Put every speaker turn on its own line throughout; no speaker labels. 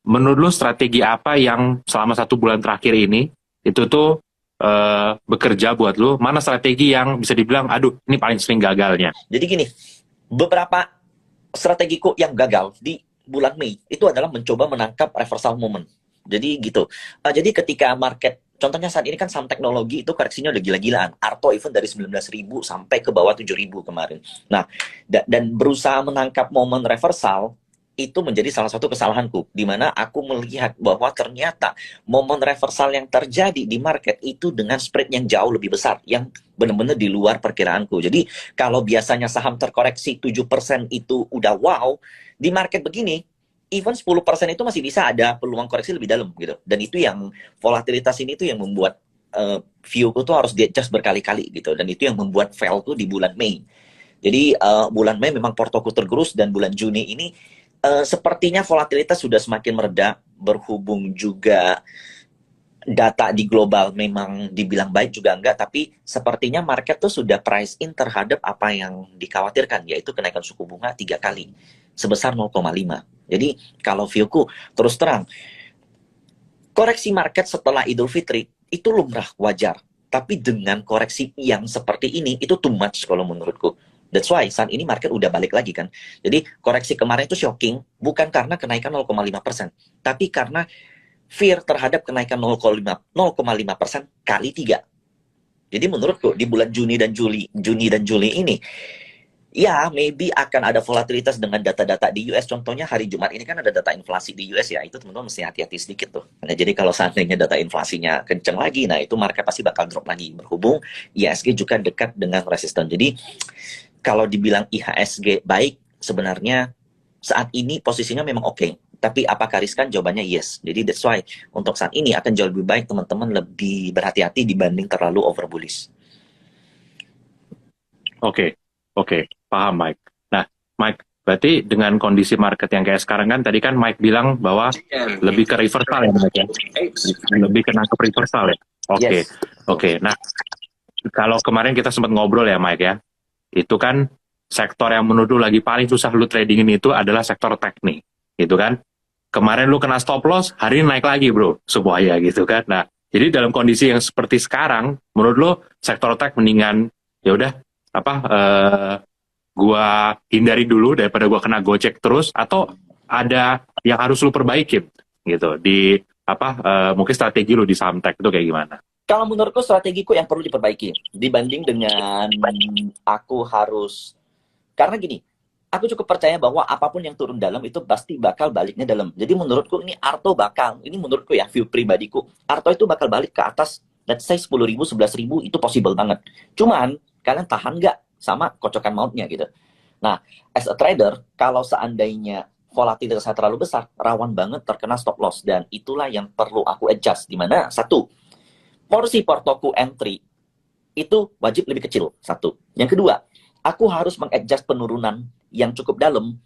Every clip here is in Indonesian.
menurut lu strategi apa yang selama 1 bulan terakhir ini itu tuh bekerja buat lu? Mana strategi yang bisa dibilang, aduh ini paling sering gagalnya?
Jadi gini, beberapa strategiku yang gagal di bulan Mei itu adalah mencoba menangkap reversal moment. Jadi gitu. Jadi ketika market, contohnya saat ini kan saham teknologi itu koreksinya udah gila-gilaan. Arto even dari 19.000 sampai ke bawah 7.000 kemarin. Nah, dan berusaha menangkap momen reversal itu menjadi salah satu kesalahanku, di mana aku melihat bahwa ternyata momen reversal yang terjadi di market itu dengan spread yang jauh lebih besar, yang benar-benar di luar perkiraanku. Jadi kalau biasanya saham terkoreksi 7% itu udah wow, di market begini, even 10% itu masih bisa ada peluang koreksi lebih dalam gitu. Dan itu yang volatilitas ini tuh yang membuat view-ku tuh harus di-adjust berkali-kali gitu. Dan itu yang membuat fail-ku di bulan Mei. Jadi bulan Mei memang portoku tergerus, dan bulan Juni ini sepertinya volatilitas sudah semakin mereda, berhubung juga data di global memang dibilang baik juga enggak, tapi sepertinya market tuh sudah price in terhadap apa yang dikhawatirkan, yaitu kenaikan suku bunga 3 kali sebesar 0,5. Jadi kalau viewku terus terang, koreksi market setelah Idul Fitri itu lumrah, wajar. Tapi dengan koreksi yang seperti ini, itu too much kalau menurutku. That's why saat ini market udah balik lagi kan. Jadi koreksi kemarin itu shocking, bukan karena kenaikan 0,5%, tapi karena fear terhadap kenaikan 0,5% kali 3. Jadi menurutku di bulan Juni dan Juli ini, ya maybe akan ada volatilitas dengan data-data di US. Contohnya hari Jumat ini kan ada data inflasi di US ya, itu teman-teman mesti hati-hati sedikit tuh. Nah, jadi kalau seandainya data inflasinya kenceng lagi, nah itu market pasti bakal drop lagi, berhubung IHSG juga dekat dengan resisten. Jadi kalau dibilang IHSG baik, sebenarnya saat ini posisinya memang oke. Tapi apakah riskan? Jawabannya yes. Jadi that's why untuk saat ini akan jauh lebih baik teman-teman lebih berhati-hati dibanding terlalu over bullish.
Oke, paham Mike. Nah, Mike, berarti dengan kondisi market yang kayak sekarang kan, tadi kan Mike bilang bahwa lebih ke reversal ya Mike ya? Lebih ke nangkep reversal ya? Oke.
Yes.
Nah, kalau kemarin kita sempat ngobrol ya Mike ya, itu kan sektor yang menurut lu lagi paling susah lu tradingin itu adalah sektor teknik, gitu kan? Kemarin lu kena stop loss, hari ini naik lagi bro, semuanya gitu kan. Nah, jadi dalam kondisi yang seperti sekarang, menurut lu sektor tech mendingan ya udah gua hindari dulu daripada gua kena gocek terus, atau ada yang harus lu perbaikin gitu di mungkin strategi lu di saham tech itu kayak gimana?
Kalau menurutku strategiku yang perlu diperbaiki dibanding dengan aku harus, karena gini, aku cukup percaya bahwa apapun yang turun dalam itu pasti bakal baliknya dalam. Jadi menurutku ini Arto bakal, ini menurutku ya, view pribadiku, Arto itu bakal balik ke atas, let's say 10.000, 11.000 itu possible banget. Cuman kalian tahan nggak sama kocokan mautnya gitu. Nah, as a trader, kalau seandainya volatilitasnya terlalu besar, rawan banget terkena stop loss, dan itulah yang perlu aku adjust. Dimana satu, porsi portoku entry itu wajib lebih kecil, satu. Yang kedua, aku harus mengadjust penurunan yang cukup dalam,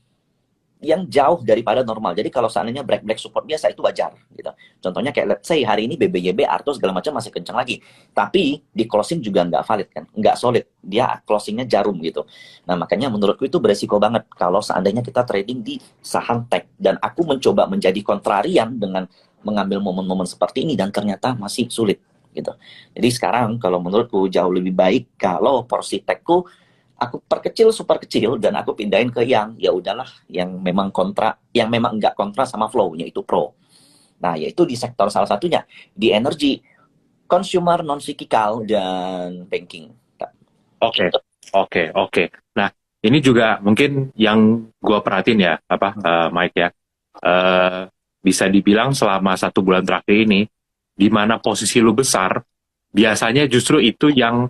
yang jauh daripada normal. Jadi kalau seandainya break support biasa itu wajar gitu. Contohnya kayak let's say hari ini BBYB, Arto segala macam masih kencang lagi, tapi di closing juga nggak valid kan, nggak solid, dia closingnya jarum gitu. Nah makanya menurutku itu beresiko banget kalau seandainya kita trading di saham tech, dan aku mencoba menjadi kontrarian dengan mengambil momen-momen seperti ini, dan ternyata masih sulit gitu. Jadi sekarang kalau menurutku jauh lebih baik kalau porsi techku aku perkecil, super kecil, dan aku pindahin ke yang ya udahlah, yang memang kontra, yang memang enggak kontra sama flow, yaitu pro. Nah, yaitu di sektor salah satunya di energi, consumer, non cyclical, dan banking.
Oke. Nah, ini juga mungkin yang gua perhatiin ya, Mike ya. Bisa dibilang selama 1 bulan terakhir ini, di mana posisi lu besar, biasanya justru itu yang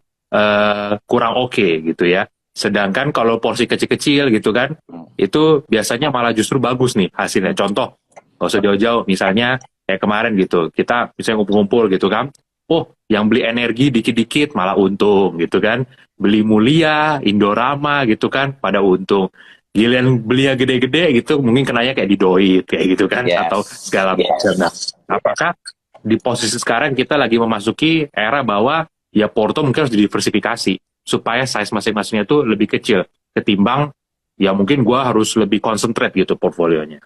kurang oke gitu ya. Sedangkan kalau porsi kecil-kecil gitu kan, itu biasanya malah justru bagus nih hasilnya. Contoh, nggak usah jauh-jauh, misalnya kayak kemarin gitu, kita bisa ngumpul-ngumpul gitu kan, oh yang beli energi dikit-dikit malah untung gitu kan, beli Mulia, Indorama gitu kan, pada untung. Giliran belinya gede-gede gitu, mungkin kenanya kayak di Doit, kayak gitu kan, atau segala macam. Nah, apakah di posisi sekarang kita lagi memasuki era bahwa ya porto mungkin harus didiversifikasi supaya size masing-masingnya itu lebih kecil ketimbang ya mungkin gua harus lebih concentrate gitu portfolionya.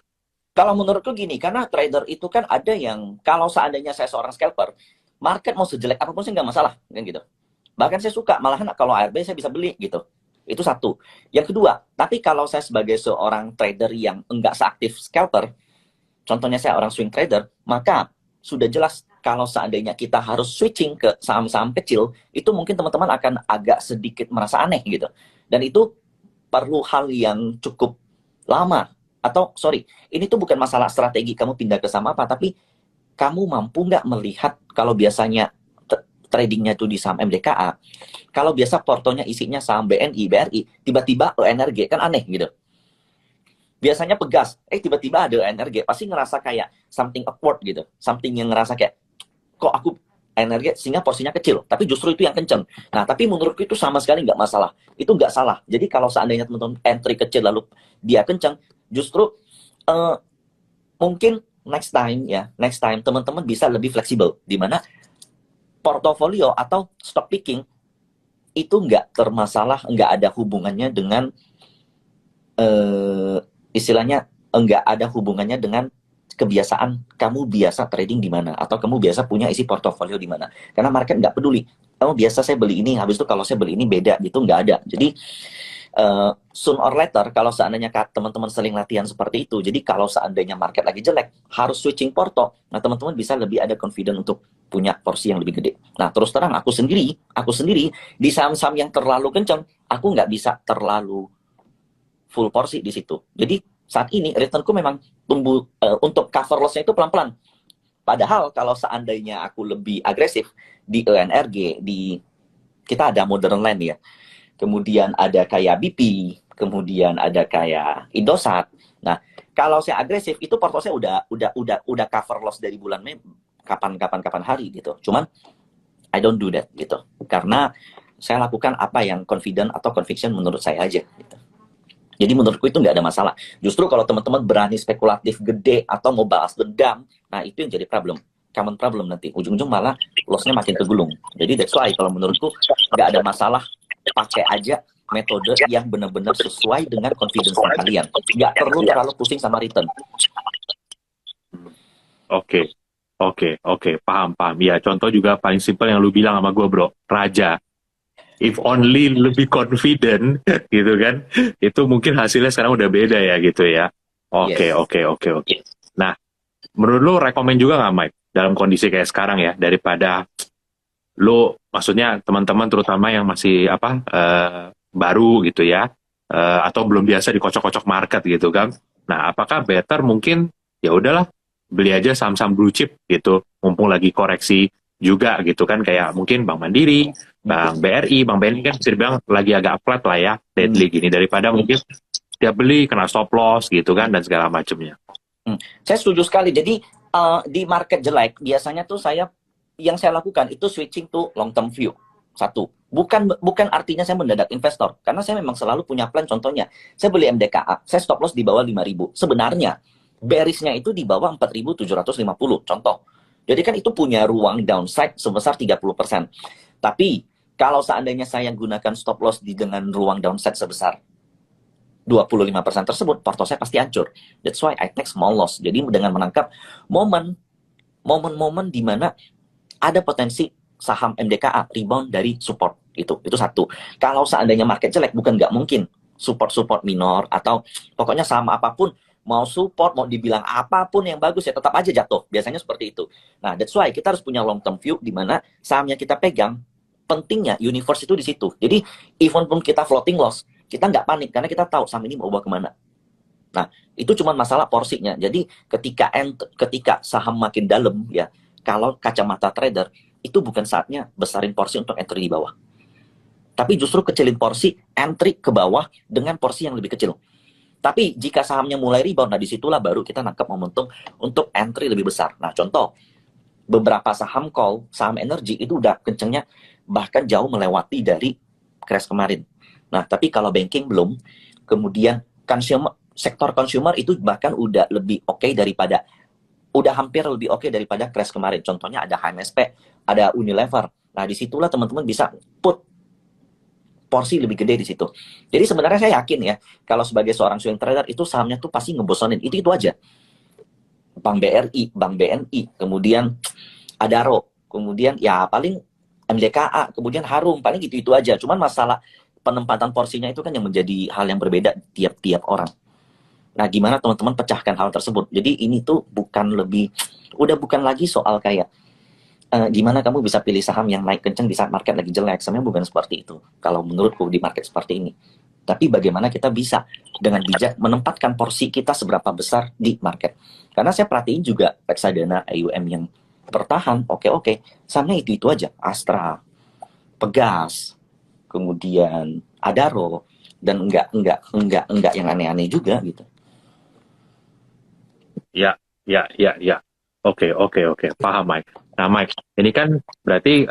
Kalau menurutku gini, karena trader itu kan ada yang, kalau seandainya saya seorang scalper, market mau sejelek apapun sih nggak masalah, kan gitu. Bahkan saya suka, malahan kalau ARB saya bisa beli gitu. Itu satu. Yang kedua, tapi kalau saya sebagai seorang trader yang enggak seaktif scalper, contohnya saya orang swing trader, maka sudah jelas kalau seandainya kita harus switching ke saham-saham kecil, itu mungkin teman-teman akan agak sedikit merasa aneh gitu. Dan itu perlu hal yang cukup lama. Atau, sorry, ini tuh bukan masalah strategi kamu pindah ke saham apa, tapi kamu mampu nggak melihat kalau biasanya tradingnya tuh di saham MDKA, kalau biasa portonya isinya saham BNI, BRI, tiba-tiba ENRG, kan aneh gitu. Biasanya pegas, tiba-tiba ada ENRG, pasti ngerasa kayak something awkward gitu, something yang ngerasa kayak, kok aku energi sehingga porsinya kecil, tapi justru itu yang kenceng. Nah, tapi menurutku itu sama sekali nggak masalah. Itu nggak salah. Jadi kalau seandainya teman-teman entry kecil lalu dia kenceng, justru mungkin next time teman-teman bisa lebih fleksibel, di mana portofolio atau stock picking itu nggak termasalah, nggak ada hubungannya dengan istilahnya nggak ada hubungannya dengan kebiasaan kamu biasa trading di mana atau kamu biasa punya isi portofolio di mana, karena market nggak peduli kamu biasa saya beli ini, habis itu kalau saya beli ini beda gitu, nggak ada. Jadi soon or later kalau seandainya teman-teman sering latihan seperti itu, jadi kalau seandainya market lagi jelek harus switching porto, nah teman-teman bisa lebih ada confident untuk punya porsi yang lebih gede. Nah terus terang aku sendiri di saham-saham yang terlalu kencang aku nggak bisa terlalu full porsi di situ. Jadi saat ini returnku memang tumbuh untuk cover loss-nya itu pelan-pelan. Padahal kalau seandainya aku lebih agresif di ENRG, kita ada Modern Land ya, kemudian ada kayak BP, kemudian ada kayak Indosat. Nah, kalau saya agresif itu porto saya udah cover loss dari bulan Mei kapan hari gitu. Cuman I don't do that gitu. Karena saya lakukan apa yang confident atau conviction menurut saya aja gitu. Jadi menurutku itu nggak ada masalah. Justru kalau teman-teman berani spekulatif gede atau mau balas dendam, nah itu yang jadi common problem nanti. Ujung-ujung malah loss-nya makin tergulung. Jadi that's why kalau menurutku nggak ada masalah, pakai aja metode yang benar-benar sesuai dengan confidence kalian. Nggak perlu terlalu pusing sama return.
Oke, paham. Ya, contoh juga paling simpel yang lu bilang sama gue, bro, Raja. If only lebih confident gitu kan, itu mungkin hasilnya sekarang udah beda ya gitu ya. Oke. Nah, menurut lu rekomen juga nggak, Mike, dalam kondisi kayak sekarang ya, daripada lu, maksudnya teman-teman terutama yang masih baru gitu ya, atau belum biasa dikocok-kocok market gitu kan. Nah, apakah better mungkin ya udahlah beli aja saham-saham blue chip gitu, mumpung lagi koreksi juga gitu kan, kayak mungkin Bank Mandiri, Bank BRI, Bank BNI kan bisa dibilang lagi agak flat lah ya, deadly gini, daripada mungkin dia beli kena stop loss gitu kan dan segala macamnya.
Saya setuju sekali. Jadi di market jelek biasanya tuh yang saya lakukan itu switching to long term view. Satu, bukan artinya saya mendadak investor, karena saya memang selalu punya plan. Contohnya, saya beli MDKA, saya stop loss di bawah 5.000. Sebenarnya bearish-nya itu di bawah 4.750. Contoh. Jadi kan itu punya ruang downside sebesar 30%. Tapi kalau seandainya saya gunakan stop loss dengan ruang downside sebesar 25% tersebut, porto saya pasti hancur. That's why I take small loss. Jadi dengan menangkap momen-momen di mana ada potensi saham MDKA rebound dari support. Itu satu. Kalau seandainya market jelek, bukan nggak mungkin support minor atau pokoknya saham apapun mau support, mau dibilang apapun yang bagus ya tetap aja jatuh. Biasanya seperti itu. Nah, that's why kita harus punya long term view di mana sahamnya kita pegang, pentingnya universe itu di situ. Jadi even pun kita floating loss, kita nggak panik karena kita tahu saham ini mau bawa kemana. Nah, itu cuma masalah porsinya. Jadi ketika saham makin dalam ya, kalau kacamata trader itu bukan saatnya besarin porsi untuk entry di bawah. Tapi justru kecilin porsi entry ke bawah dengan porsi yang lebih kecil. Tapi jika sahamnya mulai rebound, nah disitulah baru kita nangkap momentum untuk entry lebih besar. Nah contoh, beberapa saham call, saham energi itu udah kencengnya bahkan jauh melewati dari crash kemarin. Nah tapi kalau banking belum, kemudian sektor consumer itu bahkan udah lebih oke daripada, udah hampir lebih oke daripada crash kemarin. Contohnya ada HMSP, ada Unilever. Nah disitulah teman-teman bisa put porsi lebih gede di situ. Jadi sebenarnya saya yakin ya, kalau sebagai seorang swing trader itu sahamnya tuh pasti ngebosonin. Itu aja. Bank BRI, Bank BNI, kemudian Adaro, kemudian ya paling MDKA, kemudian Harum, paling itu aja. Cuman masalah penempatan porsinya itu kan yang menjadi hal yang berbeda tiap-tiap orang. Nah, gimana teman-teman pecahkan hal tersebut? Jadi ini tuh udah bukan lagi soal kayak gimana kamu bisa pilih saham yang naik kenceng di saat market lagi jelek. Sebenarnya bukan seperti itu. Kalau menurutku di market seperti ini. Tapi bagaimana kita bisa dengan bijak menempatkan porsi kita seberapa besar di market. Karena saya perhatiin juga reksadana AUM yang bertahan, oke. Sahamnya itu aja. Astra, Pegas, kemudian Adaro, dan enggak yang aneh-aneh juga gitu.
Ya. Oke. Paham, Mike. Nah, Mike, ini kan berarti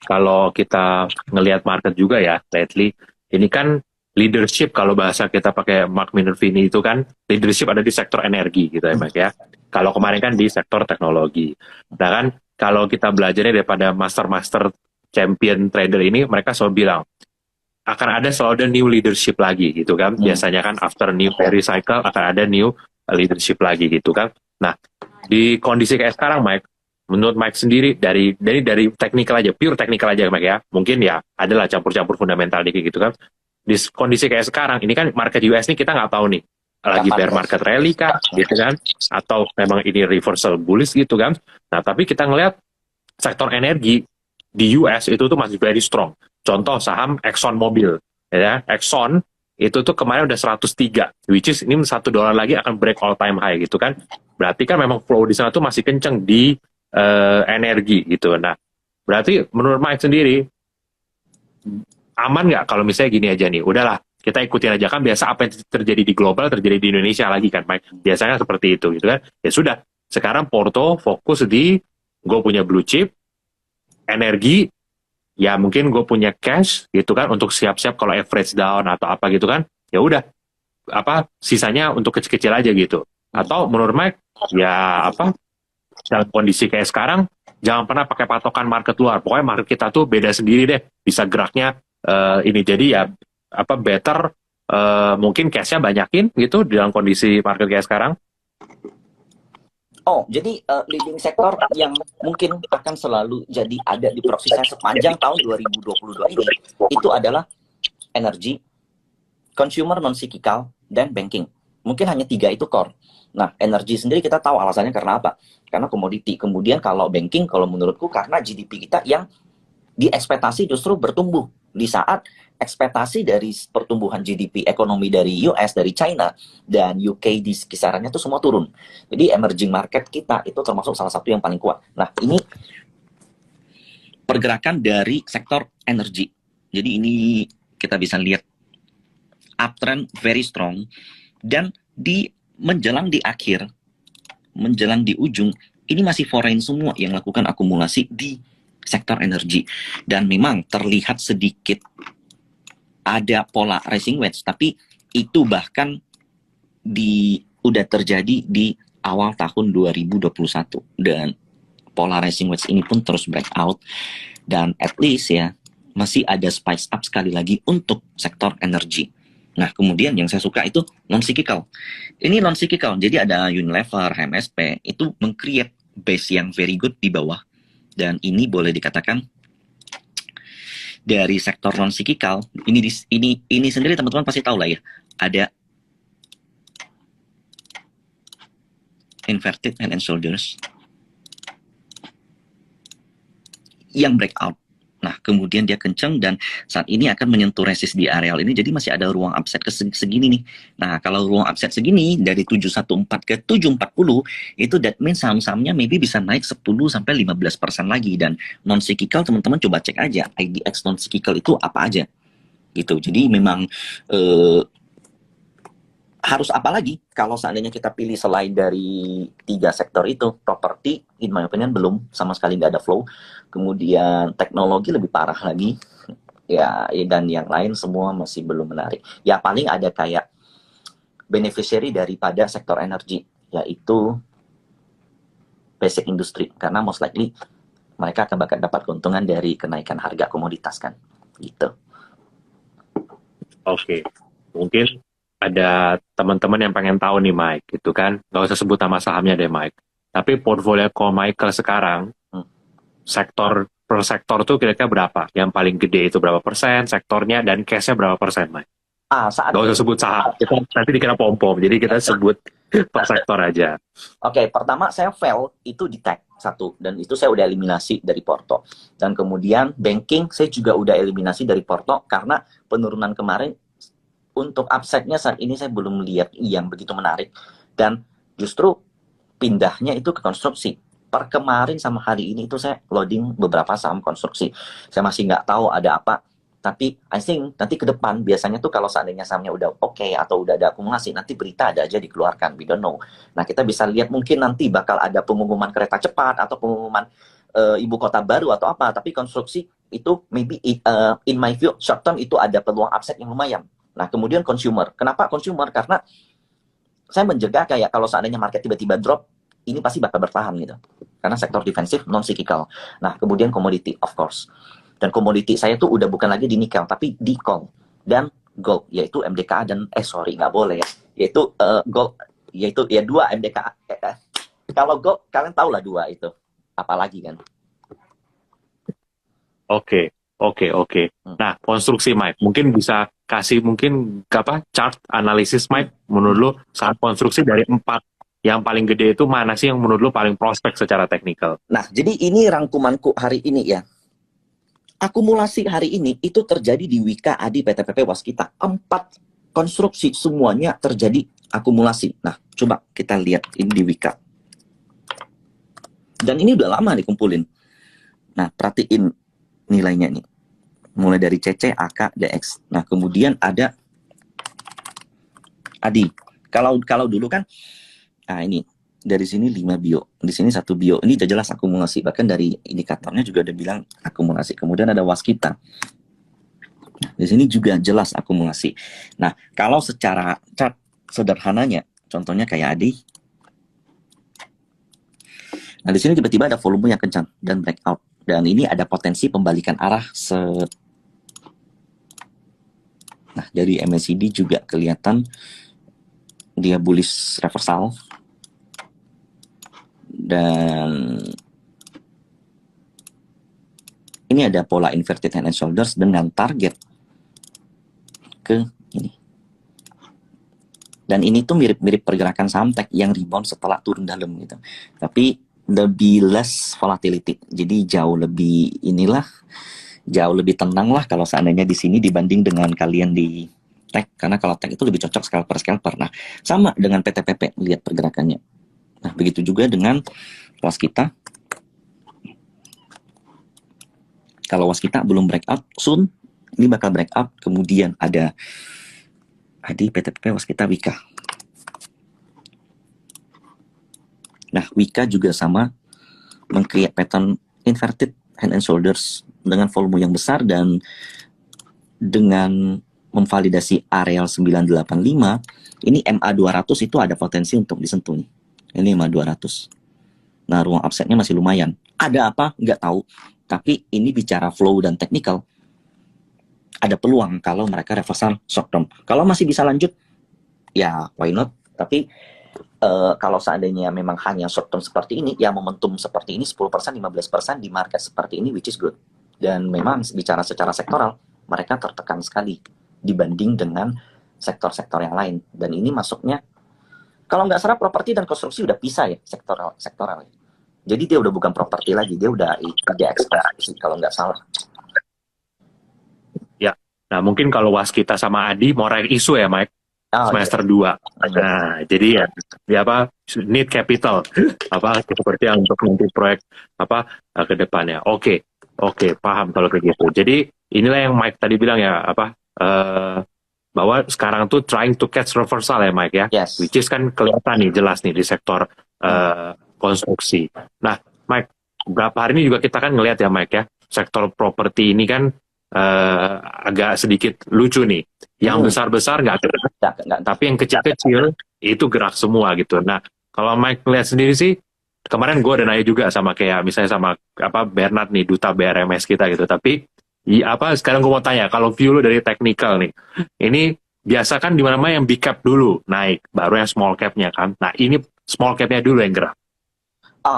kalau kita ngelihat market juga ya, lately, ini kan leadership kalau bahasa kita pakai Mark Minervini itu kan leadership ada di sektor energi gitu ya, Mike ya. Kalau kemarin kan di sektor teknologi. Nah kan, kalau kita belajarnya daripada master-master champion trader ini, mereka selalu bilang, akan selalu ada new leadership lagi gitu kan. Biasanya kan after new carry cycle akan ada new leadership lagi gitu kan. Nah, di kondisi kayak sekarang, Mike, menurut Mike sendiri dari technical aja, pure technical aja, Mike ya, mungkin ya adalah campur-campur fundamental dikit gitu kan. Di kondisi kayak sekarang, ini kan market US nih kita nggak tahu nih, lagi bear market rally kah, gitu kan, atau memang ini reversal bullish gitu kan. Nah, tapi kita ngelihat sektor energi di US itu tuh masih very strong. Contoh saham Exxon Mobil, ya, Exxon itu tuh kemarin udah 103, which is ini $1 lagi akan break all time high gitu kan. Berarti kan memang flow di sana tuh masih kenceng di energi gitu. Nah, berarti menurut Mike sendiri aman nggak kalau misalnya gini aja nih, udahlah kita ikutin aja kan biasa apa yang terjadi di global terjadi di Indonesia lagi kan, Mike. Biasanya seperti itu gitu kan. Ya sudah, sekarang Porto fokus di gue punya blue chip, energi, ya mungkin gue punya cash gitu kan untuk siap-siap kalau average down atau apa gitu kan, ya udah apa sisanya untuk kecil-kecil aja gitu. Atau menurut Mike ya apa, dalam kondisi kayak sekarang jangan pernah pakai patokan market luar, pokoknya market kita tuh beda sendiri deh, bisa geraknya ini. Jadi ya apa better mungkin cashnya banyakin gitu di dalam kondisi market kayak sekarang.
Oh, jadi leading sektor yang mungkin akan selalu jadi ada di proxy saya sepanjang tahun 2022 ini, itu adalah energi, consumer non-cyclical, dan banking. Mungkin hanya 3 itu core. Nah, energi sendiri kita tahu alasannya karena apa? Karena komoditi. Kemudian kalau banking, kalau menurutku karena GDP kita yang diekspektasi justru bertumbuh di saat ekspektasi dari pertumbuhan GDP ekonomi dari US, dari China, dan UK di kisarannya itu semua turun. Jadi emerging market kita itu termasuk salah satu yang paling kuat. Nah, ini pergerakan dari sektor energi. Jadi ini kita bisa lihat uptrend very strong, dan menjelang di akhir, menjelang di ujung, ini masih foreign semua yang lakukan akumulasi di sektor energi. Dan memang terlihat sedikit ada pola rising wedge, tapi itu bahkan udah terjadi di awal tahun 2021, dan pola rising wedge ini pun terus breakout, dan at least ya masih ada spice up sekali lagi untuk sektor energi. Nah, kemudian yang saya suka itu non-cyclical. Ini non-cyclical, jadi ada Unilever, HMSP, itu meng-create base yang very good di bawah, dan ini boleh dikatakan dari sektor non-cyclical, ini sendiri teman-teman pasti tahu lah ya, ada inverted head and shoulders yang breakout. Nah, kemudian dia kenceng dan saat ini akan menyentuh resist di areal ini, jadi masih ada ruang upside ke segini nih. Nah, kalau ruang upside segini dari 714 ke 740, itu that means saham-sahamnya maybe bisa naik 10-15% lagi. Dan non-cyclical teman-teman coba cek aja, IDX non-cyclical itu apa aja gitu. Jadi memang harus apa lagi kalau seandainya kita pilih selain dari 3 sektor itu. Properti, in my opinion, belum, sama sekali nggak ada flow. Kemudian teknologi lebih parah lagi, ya, dan yang lain semua masih belum menarik. Ya paling ada kayak beneficiary daripada sektor energi, yaitu basic industry, karena most likely mereka akan bakal dapat keuntungan dari kenaikan harga komoditas kan, gitu.
Oke. Mungkin ada teman-teman yang pengen tahu nih Mike, gitu kan? Nggak usah sebut nama sahamnya deh Mike. Tapi portfolio Ko Michael sekarang,
Hmm.
sektor per sektor tuh kira-kira berapa? Yang paling gede itu berapa persen, sektornya, dan cash-nya berapa persen Mike?
Saat
Nggak
ini,
usah sebut saham, kita nanti dikira pom-pom, jadi kita sebut per sektor aja.
oke, pertama saya fail itu di tech satu, dan itu saya udah eliminasi dari Porto. Dan kemudian banking saya juga udah eliminasi dari Porto karena penurunan kemarin untuk upside-nya saat ini saya belum melihat yang begitu menarik, dan justru pindahnya itu ke konstruksi. Per kemarin sama hari ini itu saya loading beberapa saham konstruksi. Saya masih nggak tahu ada apa, tapi I think nanti ke depan biasanya tuh kalau seandainya sahamnya udah oke atau udah ada akumulasi, nanti berita ada aja dikeluarkan, we don't know. Nah, kita bisa lihat mungkin nanti bakal ada pengumuman kereta cepat atau pengumuman ibu kota baru atau apa, tapi konstruksi itu maybe in my view short term itu ada peluang upside yang lumayan. Nah, kemudian consumer. Kenapa consumer? Karena saya menjaga kayak kalau seandainya market tiba-tiba drop, ini pasti bakal bertahan gitu. Karena sektor defensif non cyclical. Nah, kemudian komoditi of course. Dan komoditi saya tuh udah bukan lagi di nikel tapi di coal dan gold, yaitu MDKA dan sorry nggak boleh ya. Yaitu gold, yaitu ya dua MDKA. Kalau gold kalian tahu lah dua itu. Apalagi kan.
Oke, oke. Nah, konstruksi Mike, mungkin bisa kasih mungkin apa chart analisis Mike, menurut lu saham konstruksi dari 4 yang paling gede itu mana sih yang menurut lu paling prospek secara teknikal?
Nah, jadi ini rangkumanku hari ini ya. Akumulasi hari ini itu terjadi di Wika, Adi, PTPP, Waskita. 4 konstruksi semuanya terjadi akumulasi. Nah, coba kita lihat ini di Wika. Dan ini udah lama dikumpulin. Nah, perhatiin nilainya nih. Mulai dari CC, AK, DX. Nah, kemudian ada Adi. Kalau dulu kan, nah ini dari sini 5 bio, di sini 1 bio. Ini udah jelas akumulasi. Bahkan dari indikatornya juga udah bilang akumulasi. Kemudian ada Waskita. Nah, di sini juga jelas akumulasi. Nah, kalau secara chart sederhananya, contohnya kayak Adi. Nah, di sini tiba-tiba ada volume yang kencang dan breakout. Dan ini ada potensi pembalikan arah Nah, dari MACD juga kelihatan dia bullish reversal. Dan ini ada pola inverted head and shoulders dengan target ke ini. Dan ini tuh mirip-mirip pergerakan saham tech yang rebound setelah turun dalam gitu. Tapi lebih less volatility. Jadi jauh lebih tenang lah kalau seandainya di sini dibanding dengan kalian di tech, karena kalau tech itu lebih cocok scalper. Nah, sama dengan PTPP, lihat pergerakannya. Nah, begitu juga dengan Waskita. Kalau Waskita belum breakout, soon ini bakal breakout. Kemudian ada Adi, PTPP, Waskita, Wika. Nah, Wika juga sama, meng-create pattern inverted hand and shoulders dengan volume yang besar dan dengan memvalidasi areal 985. Ini MA200 itu ada potensi untuk disentuh nih. Ini MA200. Nah, ruang upside-nya masih lumayan. Ada apa? Nggak tahu. Tapi ini bicara flow dan technical. Ada peluang kalau mereka reversal short term. Kalau masih bisa lanjut, ya why not? Tapi kalau seandainya memang hanya short term seperti ini, ya momentum seperti ini 10%, 15% di market seperti ini, which is good. Dan memang bicara secara sektoral, mereka tertekan sekali dibanding dengan sektor-sektor yang lain. Dan ini masuknya, kalau nggak salah properti dan konstruksi udah pisah ya, sektoral. Jadi dia udah bukan properti lagi, dia udah ekspektasi kalau nggak salah.
Ya, nah mungkin kalau Waskita sama Adi mau raih isu ya Mike, semester 2. Nah, jadi ya apa need capital apa seperti yang untuk nanti proyek apa ke depannya. Oke, paham kalau kayak gitu. Jadi inilah yang Mike tadi bilang ya apa bahwa sekarang tuh trying to catch reversal ya Mike ya.
Yes.
Which is kan kelihatan nih jelas nih di sektor konstruksi. Nah, Mike, berapa hari ini juga kita kan ngelihat ya Mike ya, sektor properti ini kan agak sedikit lucu nih. Yang besar-besar nggak gerak, tapi yang kecil-kecil itu gerak semua gitu. Nah, kalau Mike lihat sendiri sih, kemarin gue udah nanya juga sama kayak misalnya sama apa Bernard nih, duta BRMS kita gitu. Tapi apa sekarang gue mau tanya, kalau view lu dari technical nih, ini biasa kan di mana-mana yang big cap dulu naik, baru yang small capnya kan. Nah ini small capnya dulu yang gerak.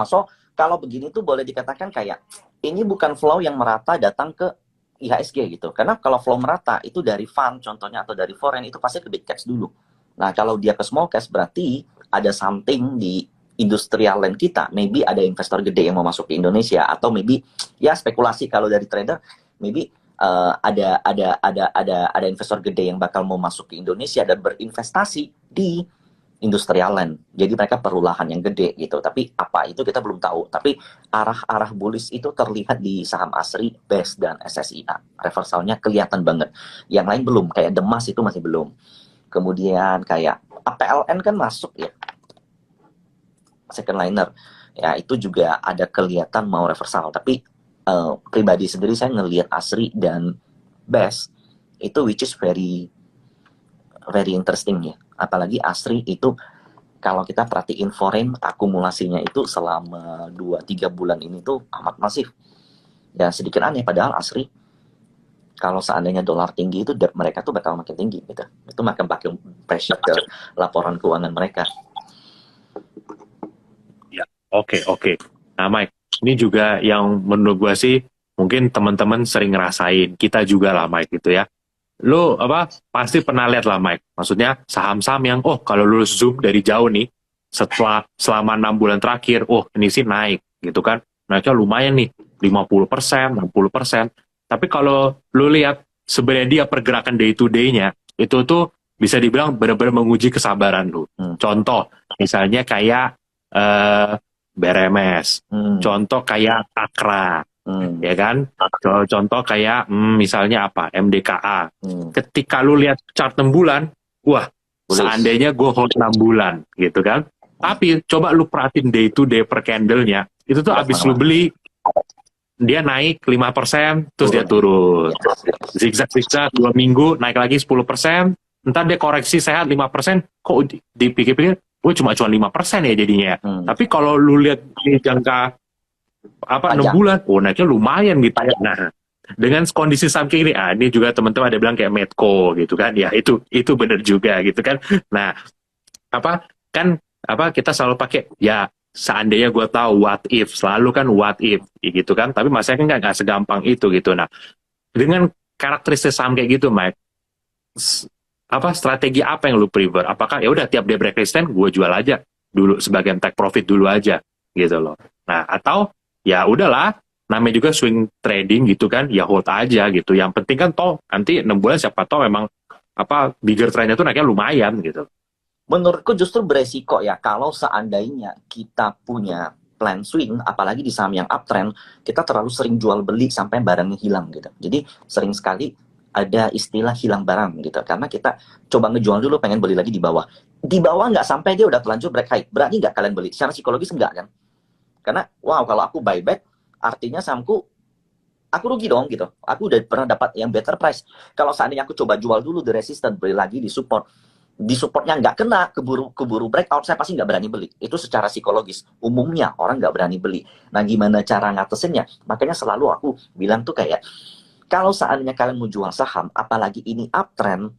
So kalau begini tuh boleh dikatakan kayak ini bukan flow yang merata datang ke IHSG gitu. Karena kalau flow merata itu dari fund contohnya atau dari foreign itu pasti ke big caps dulu. Nah kalau dia ke small caps berarti ada something di industrial land kita. Maybe ada investor gede yang mau masuk ke Indonesia atau maybe ya spekulasi kalau dari trader maybe ada investor gede yang bakal mau masuk ke Indonesia dan berinvestasi di industrial land. Jadi mereka perlu lahan yang gede gitu. Tapi apa itu kita belum tahu. Tapi arah-arah bullish itu terlihat di saham ASRI, BES, dan SSIA. Reversalnya kelihatan banget. Yang lain belum. Kayak Demas itu masih belum. Kemudian kayak APLN kan masuk ya. Second liner. Ya itu juga ada kelihatan mau reversal. Tapi pribadi sendiri saya ngelihat ASRI dan BES itu which is very interesting ya. Apalagi ASRI itu kalau kita perhatiin foreign akumulasinya itu selama 2-3 bulan ini tuh amat masif. Ya sedikit aneh padahal ASRI kalau seandainya dolar tinggi itu debt mereka tuh bakal makin tinggi gitu. Itu makin pressure ke laporan keuangan mereka.
Ya, oke. Nah Mike, ini juga yang menurut gua sih mungkin teman-teman sering ngerasain, kita juga lah Mike gitu ya. Lu pasti pernah lihat lah Mike, maksudnya saham-saham yang kalau lu zoom dari jauh nih selama 6 bulan terakhir ini sih naik gitu kan, naiknya lumayan nih 50%, 60%. Tapi kalau lu lihat sebenarnya dia pergerakan day to day-nya itu tuh bisa dibilang benar-benar menguji kesabaran lu. Contoh misalnya kayak BRMS, contoh kayak Akra, ya kan? Contoh kayak misalnya MDKA. Ketika lu lihat chart 6 bulan, wah, seandainya gue hold 6 bulan, gitu kan? Tapi coba lu perhatiin day to day per candle-nya, itu tuh abis lu beli, dia naik 5%, terus dia turun. Zigzag 2 minggu, naik lagi 10%, ntar dia koreksi sehat 5%, kok dipikir-pikir, cuma 5% ya jadinya. Tapi kalau lu lihat di jangka 6 bulan, naiknya lumayan gitu ya. Nah, dengan kondisi saham kayak ini, ini juga teman-teman ada bilang kayak Medco gitu kan, ya itu benar juga gitu kan. Nah, kita selalu pakai ya seandainya gue tahu what if, selalu kan what if gitu kan. Tapi masalahnya nggak segampang itu gitu. Nah, dengan karakteristik saham kayak gitu, Mike, strategi apa yang lu prefer? Apakah ya udah tiap dia break resistance gue jual aja dulu sebagian take profit dulu aja gitu loh. Nah, atau ya udahlah, namanya juga swing trading gitu kan, ya hold aja gitu. Yang penting kan toh nanti 6 bulan siapa toh memang bigger trendnya tuh naiknya lumayan gitu.
Menurutku justru beresiko ya kalau seandainya kita punya plan swing, apalagi di saham yang uptrend, kita terlalu sering jual beli sampai barangnya hilang gitu. Jadi sering sekali ada istilah hilang barang gitu, karena kita coba ngejual dulu pengen beli lagi di bawah nggak sampai dia udah terlanjur break high, berani nggak kalian beli? Secara psikologis enggak kan? Karena wow, kalau aku buyback artinya sahamku aku rugi dong gitu, aku udah pernah dapat yang better price. Kalau seandainya aku coba jual dulu di resistance, beli lagi di supportnya nggak kena, keburu breakout, saya pasti nggak berani beli. Itu secara psikologis umumnya orang nggak berani beli. Nah gimana cara ngatasinnya? Makanya selalu aku bilang tuh kayak kalau seandainya kalian mau jual saham, apalagi ini uptrend,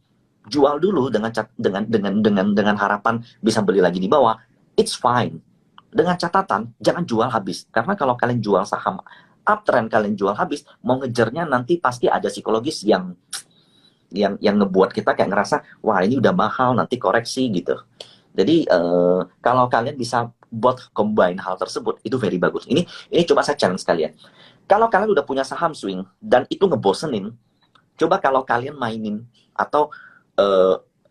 jual dulu dengan harapan bisa beli lagi di bawah. It's fine. Dengan catatan jangan jual habis. Karena kalau kalian jual saham uptrend, kalian jual habis, mau ngejarnya nanti pasti ada psikologis yang ngebuat kita kayak ngerasa wah ini udah mahal, nanti koreksi gitu. Jadi kalau kalian bisa buat combine hal tersebut, itu very bagus. Ini coba saya challenge kalian. Kalau kalian udah punya saham swing dan itu ngebosenin, coba kalau kalian mainin atau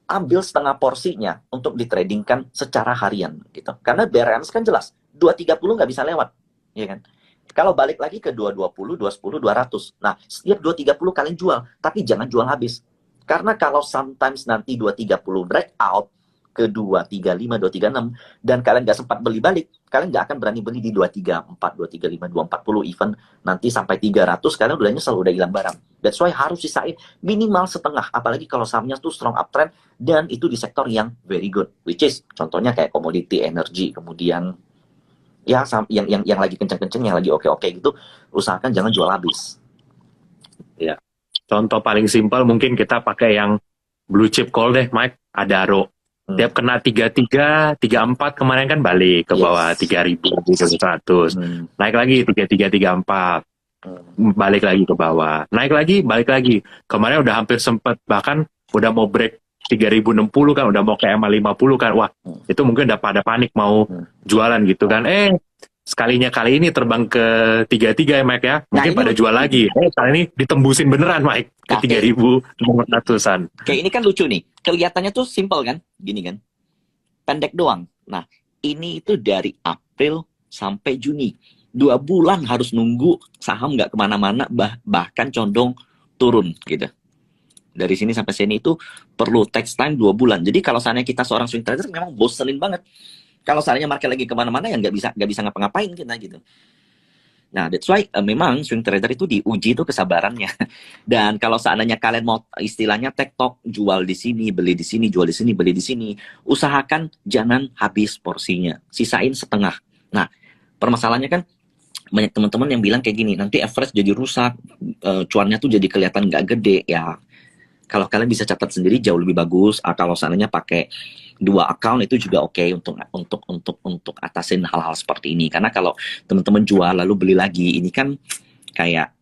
ambil setengah porsinya untuk ditradingkan secara harian gitu. Karena BRMS kan jelas 230 nggak bisa lewat, ya kan? Kalau balik lagi ke 220, 210, 200. Nah, setiap 230 kalian jual, tapi jangan jual habis. Karena kalau sometimes nanti 230 breakout ke 235, 236 dan kalian nggak sempat beli balik, kalian nggak akan berani beli di 234, 235, 240, even nanti sampai 300 kalian udah nyesel, udah hilang barang. That's why harus sisain minimal setengah, apalagi kalau sahamnya tuh strong uptrend dan itu di sektor yang very good, which is contohnya kayak komoditi, energi, kemudian ya yang lagi kenceng-kenceng, yang lagi oke-oke gitu, usahakan jangan jual habis.
Ya. Contoh paling simpel mungkin kita pakai yang blue chip call deh, Mike, Adaro. Tiap kena 33, 34 kemarin kan balik ke bawah 3.100. Naik lagi 33, 34. Balik lagi ke bawah. Naik lagi, balik lagi. Kemarin udah hampir sempat, bahkan udah mau break 3.060 kan, udah mau ke EMA 50 kan. Wah, itu mungkin udah pada panik mau jualan gitu kan. Sekalinya kali ini terbang ke 33 ya Mike ya. Mungkin pada jual lagi. Kali ini ditembusin beneran Mike ke 3.400-an.
Kayak ini kan lucu nih. Kelihatannya tuh simple kan? Gini kan. Pendek doang. Nah, ini itu dari April sampai Juni. 2 bulan harus nunggu saham nggak kemana-mana, bahkan condong turun gitu. Dari sini sampai sini itu perlu text time 2 bulan. Jadi kalau seandainya kita seorang swing trader memang bosenin banget. Kalau seandainya market lagi kemana-mana ya nggak bisa ngapa-ngapain kita gitu. Nah, that's why memang swing trader itu diuji itu kesabarannya. Dan kalau seandainya kalian mau istilahnya tektok, jual di sini, beli di sini, jual di sini, beli di sini, usahakan jangan habis porsinya, sisain setengah. Nah, permasalahannya kan banyak teman-teman yang bilang kayak gini, nanti average jadi rusak, cuannya tuh jadi kelihatan nggak gede. Ya, kalau kalian bisa catat sendiri jauh lebih bagus. Kalau seandainya pakai 2 account itu juga oke untuk atasin hal-hal seperti ini. Karena kalau teman-teman jual lalu beli lagi, ini kan kayak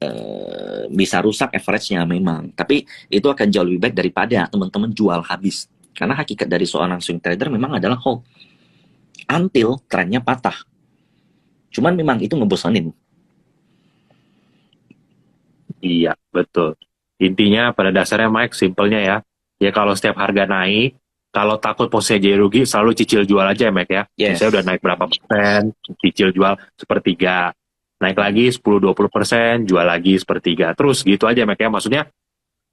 bisa rusak average-nya memang. Tapi itu akan jauh lebih baik daripada teman-teman jual habis. Karena hakikat dari seorang swing trader memang adalah hold until trennya patah. Cuman memang itu ngebosanin.
Iya, betul. Intinya pada dasarnya Mike, simpelnya ya. Ya kalau setiap harga naik, kalau takut posisinya jadi rugi, selalu cicil jual aja ya Mike ya.
Yes.
Saya udah naik berapa persen, cicil jual sepertiga. Naik lagi 10-20%, jual lagi sepertiga. Terus gitu aja Mike ya. Maksudnya,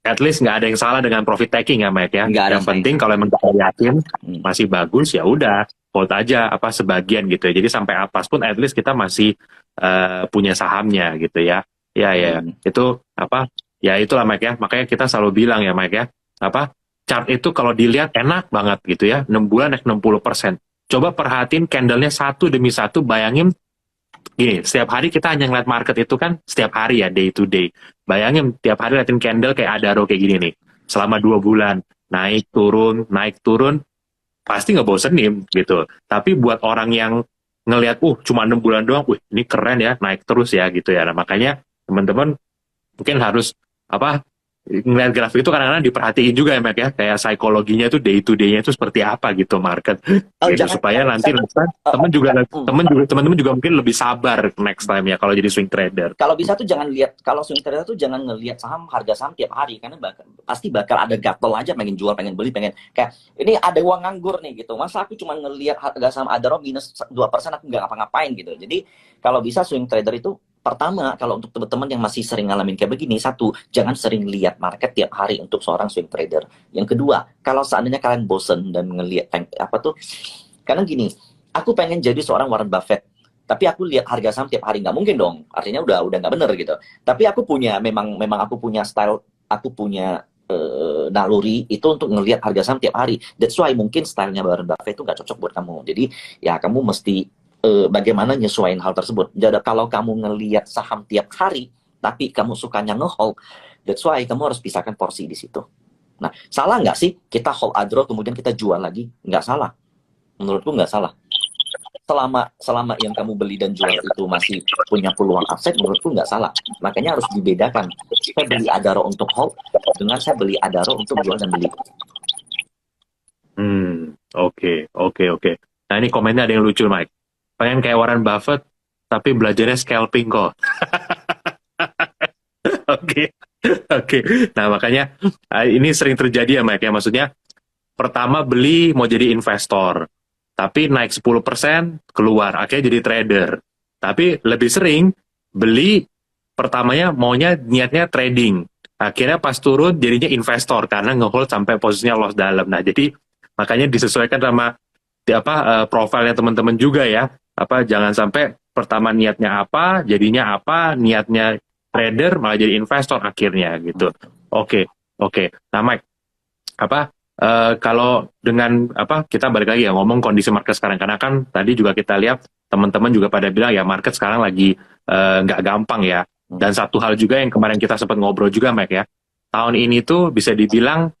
at least nggak ada yang salah dengan profit taking ya Mike ya. Yang penting kalau emang kita yakin masih bagus, ya udah hold aja sebagian gitu ya. Jadi sampai atas pun at least kita masih punya sahamnya gitu ya. Ya, itu ya itulah Mike ya. Makanya kita selalu bilang ya Mike ya, chart itu kalau dilihat enak banget gitu ya. 6 bulan naik 60%. Coba perhatiin candlenya satu demi satu, bayangin gini, setiap hari kita hanya ngeliat market itu kan setiap hari ya, day to day. Bayangin tiap hari liatin candle kayak Adaro kayak gini nih. Selama 2 bulan, naik turun, pasti ngebosenin gitu. Tapi buat orang yang ngelihat, cuma 6 bulan doang, ini keren ya, naik terus ya gitu ya. Nah, makanya teman-teman mungkin harus ngelihat grafik itu kadang-kadang diperhatiin juga ya Mac ya, kayak psikologinya itu day to day-nya itu seperti apa gitu market, gitu, supaya nanti teman-teman juga mungkin lebih sabar next time ya kalau jadi swing trader.
Kalau bisa tuh jangan lihat, kalau swing trader tuh jangan ngelihat harga saham tiap hari, karena pasti bakal ada gatel aja, pengen jual, pengen beli, pengen kayak ini ada uang nganggur nih gitu. Masa aku cuma ngelihat harga saham Adaro minus 2% aku nggak ngapa-ngapain gitu. Jadi kalau bisa swing trader itu pertama, kalau untuk teman-teman yang masih sering ngalamin kayak begini, satu, jangan sering lihat market tiap hari untuk seorang swing trader. Yang kedua, kalau seandainya kalian bosen dan ngelihat karena gini, aku pengen jadi seorang Warren Buffett, tapi aku lihat harga saham tiap hari, nggak mungkin dong. Artinya udah nggak bener gitu. Tapi aku punya, memang aku punya style, aku punya naluri itu untuk ngelihat harga saham tiap hari. That's why mungkin stylenya Warren Buffett itu nggak cocok buat kamu. Jadi ya kamu mesti bagaimana nyesuaiin hal tersebut. Jadi kalau kamu ngelihat saham tiap hari, tapi kamu sukanya nge-hold, that's why kamu harus pisahkan porsi di situ. Nah, salah nggak sih kita hold Adaro kemudian kita jual lagi? Nggak salah. Menurutku nggak salah. Selama yang kamu beli dan jual itu masih punya peluang upside, menurutku nggak salah. Makanya harus dibedakan. Saya beli Adaro untuk hold dengan saya beli Adaro untuk jual dan beli.
Oke. Nah ini komennya ada yang lucu Mike. Pengen kayak Warren Buffett, tapi belajarnya scalping kok. Oke. Nah makanya ini sering terjadi ya Mike ya. Maksudnya pertama beli mau jadi investor, tapi naik 10% keluar, akhirnya jadi trader. Tapi lebih sering beli pertamanya maunya niatnya trading, akhirnya pas turun jadinya investor karena ngehold sampai posisinya loss dalam. Nah jadi makanya disesuaikan sama profilnya teman-teman juga ya. Jangan sampai pertama niatnya jadinya niatnya trader malah jadi investor akhirnya gitu. Oke. Nah Mike, kalau dengan kita balik lagi ya ngomong kondisi market sekarang, karena kan tadi juga kita lihat teman-teman juga pada bilang ya market sekarang lagi nggak gampang ya. Dan satu hal juga yang kemarin kita sempat ngobrol juga Mike ya, tahun ini tuh bisa dibilang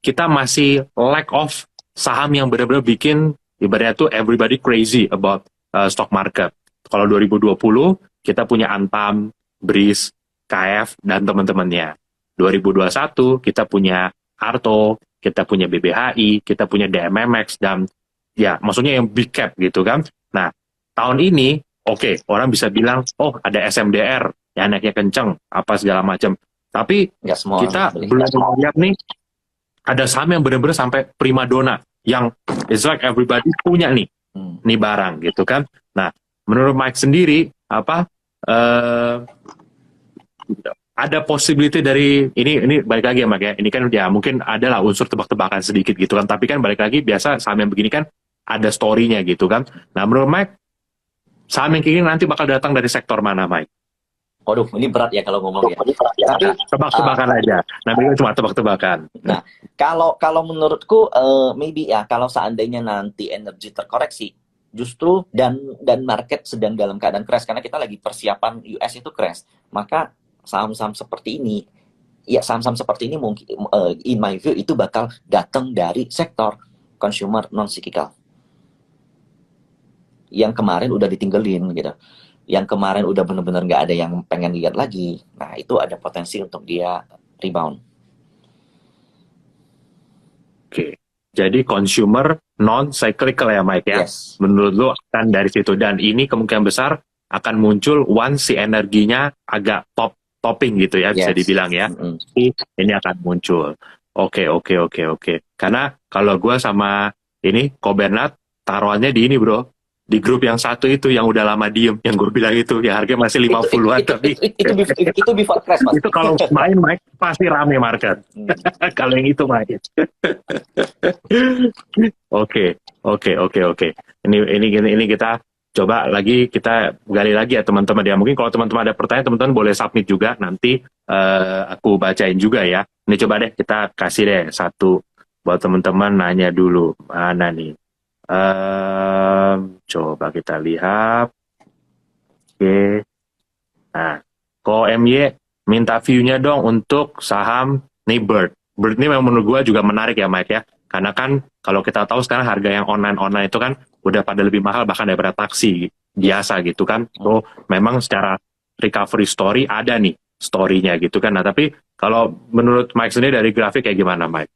kita masih lack of saham yang benar-benar bikin ibaratnya tuh everybody crazy about stock market. Kalau 2020 kita punya Antam, BRIS, KF dan teman-temannya. 2021 kita punya Arto, kita punya BBHI, kita punya DMMX dan ya maksudnya yang big cap gitu kan. Nah, tahun ini oke, orang bisa bilang oh ada SMDR yang naiknya kenceng apa segala macam. Tapi
Nggak semua
kita
orang beli.
belum lihat nih ada saham yang benar-benar sampai primadona yang it's like everybody punya nih barang gitu kan. Nah, menurut Mike sendiri apa ada possibility dari ini balik lagi ya Mike ya. Ini kan ya mungkin adalah unsur tebak-tebakan sedikit gitu kan. Tapi kan balik lagi biasa saham yang begini kan ada story-nya gitu kan. Nah, menurut Mike saham yang kayak gini nanti bakal datang dari sektor mana Mike?
Waduh, ini berat ya kalau ngomong ya. Tapi
tebak-tebakan aja. Namanya cuma tebak-tebakan.
Nah, kalau menurutku maybe ya kalau seandainya nanti energi terkoreksi, justru dan market sedang dalam keadaan crash karena kita lagi persiapan US itu crash, maka saham-saham seperti ini mungkin in my view itu bakal datang dari sektor consumer non cyclical yang kemarin udah ditinggalin gitu, yang kemarin udah bener-bener nggak ada yang pengen lihat lagi. Nah, itu ada potensi untuk dia rebound.
Oke. Jadi consumer non cyclical ya Mike ya.
Yes.
Menurut lo akan dari situ dan ini kemungkinan besar akan muncul once si energinya agak topping gitu ya, bisa dibilang ya. Ini akan muncul. Oke. Karena kalau gue sama ini Kobernat taruhannya di ini bro, di grup yang satu itu yang udah lama diem, yang gue bilang itu yang harganya masih 50-an tapi
itu before crash Mas.
itu kalau main Mike pasti rame market. Kalau yang itu main. Oke. Ini kita coba lagi, kita gali lagi ya teman-teman ya. Mungkin kalau teman-teman ada pertanyaan, teman-teman boleh submit juga, nanti aku bacain juga ya. Ini coba deh kita kasih deh satu buat teman-teman nanya dulu. Mana nih? Coba kita lihat. Oke. Nah, Ko MY minta view-nya dong untuk saham nih Bird. Bird ini memang menurut gue juga menarik ya Mike ya. Karena kan kalau kita tahu sekarang harga yang online itu kan udah pada lebih mahal bahkan daripada taksi biasa gitu kan. So memang secara recovery story ada nih story-nya gitu kan. Nah tapi kalau menurut Mike sendiri dari grafik kayak gimana Mike?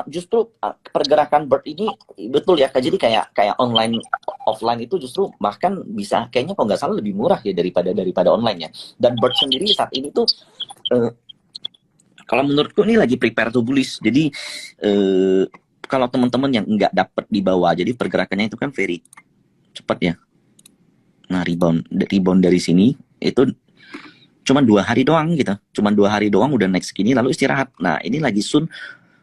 Justru pergerakan Bird ini betul ya, jadi kayak online offline itu justru bahkan bisa kayaknya kalau nggak salah lebih murah ya daripada online ya. Dan Bird sendiri saat ini tuh kalau menurutku ini lagi prepare to bullish. Jadi kalau teman-teman yang nggak dapet di bawah, jadi pergerakannya itu kan very cepat ya. Nah rebound dari sini itu cuma 2 hari doang gitu, udah naik segini lalu istirahat. Nah ini lagi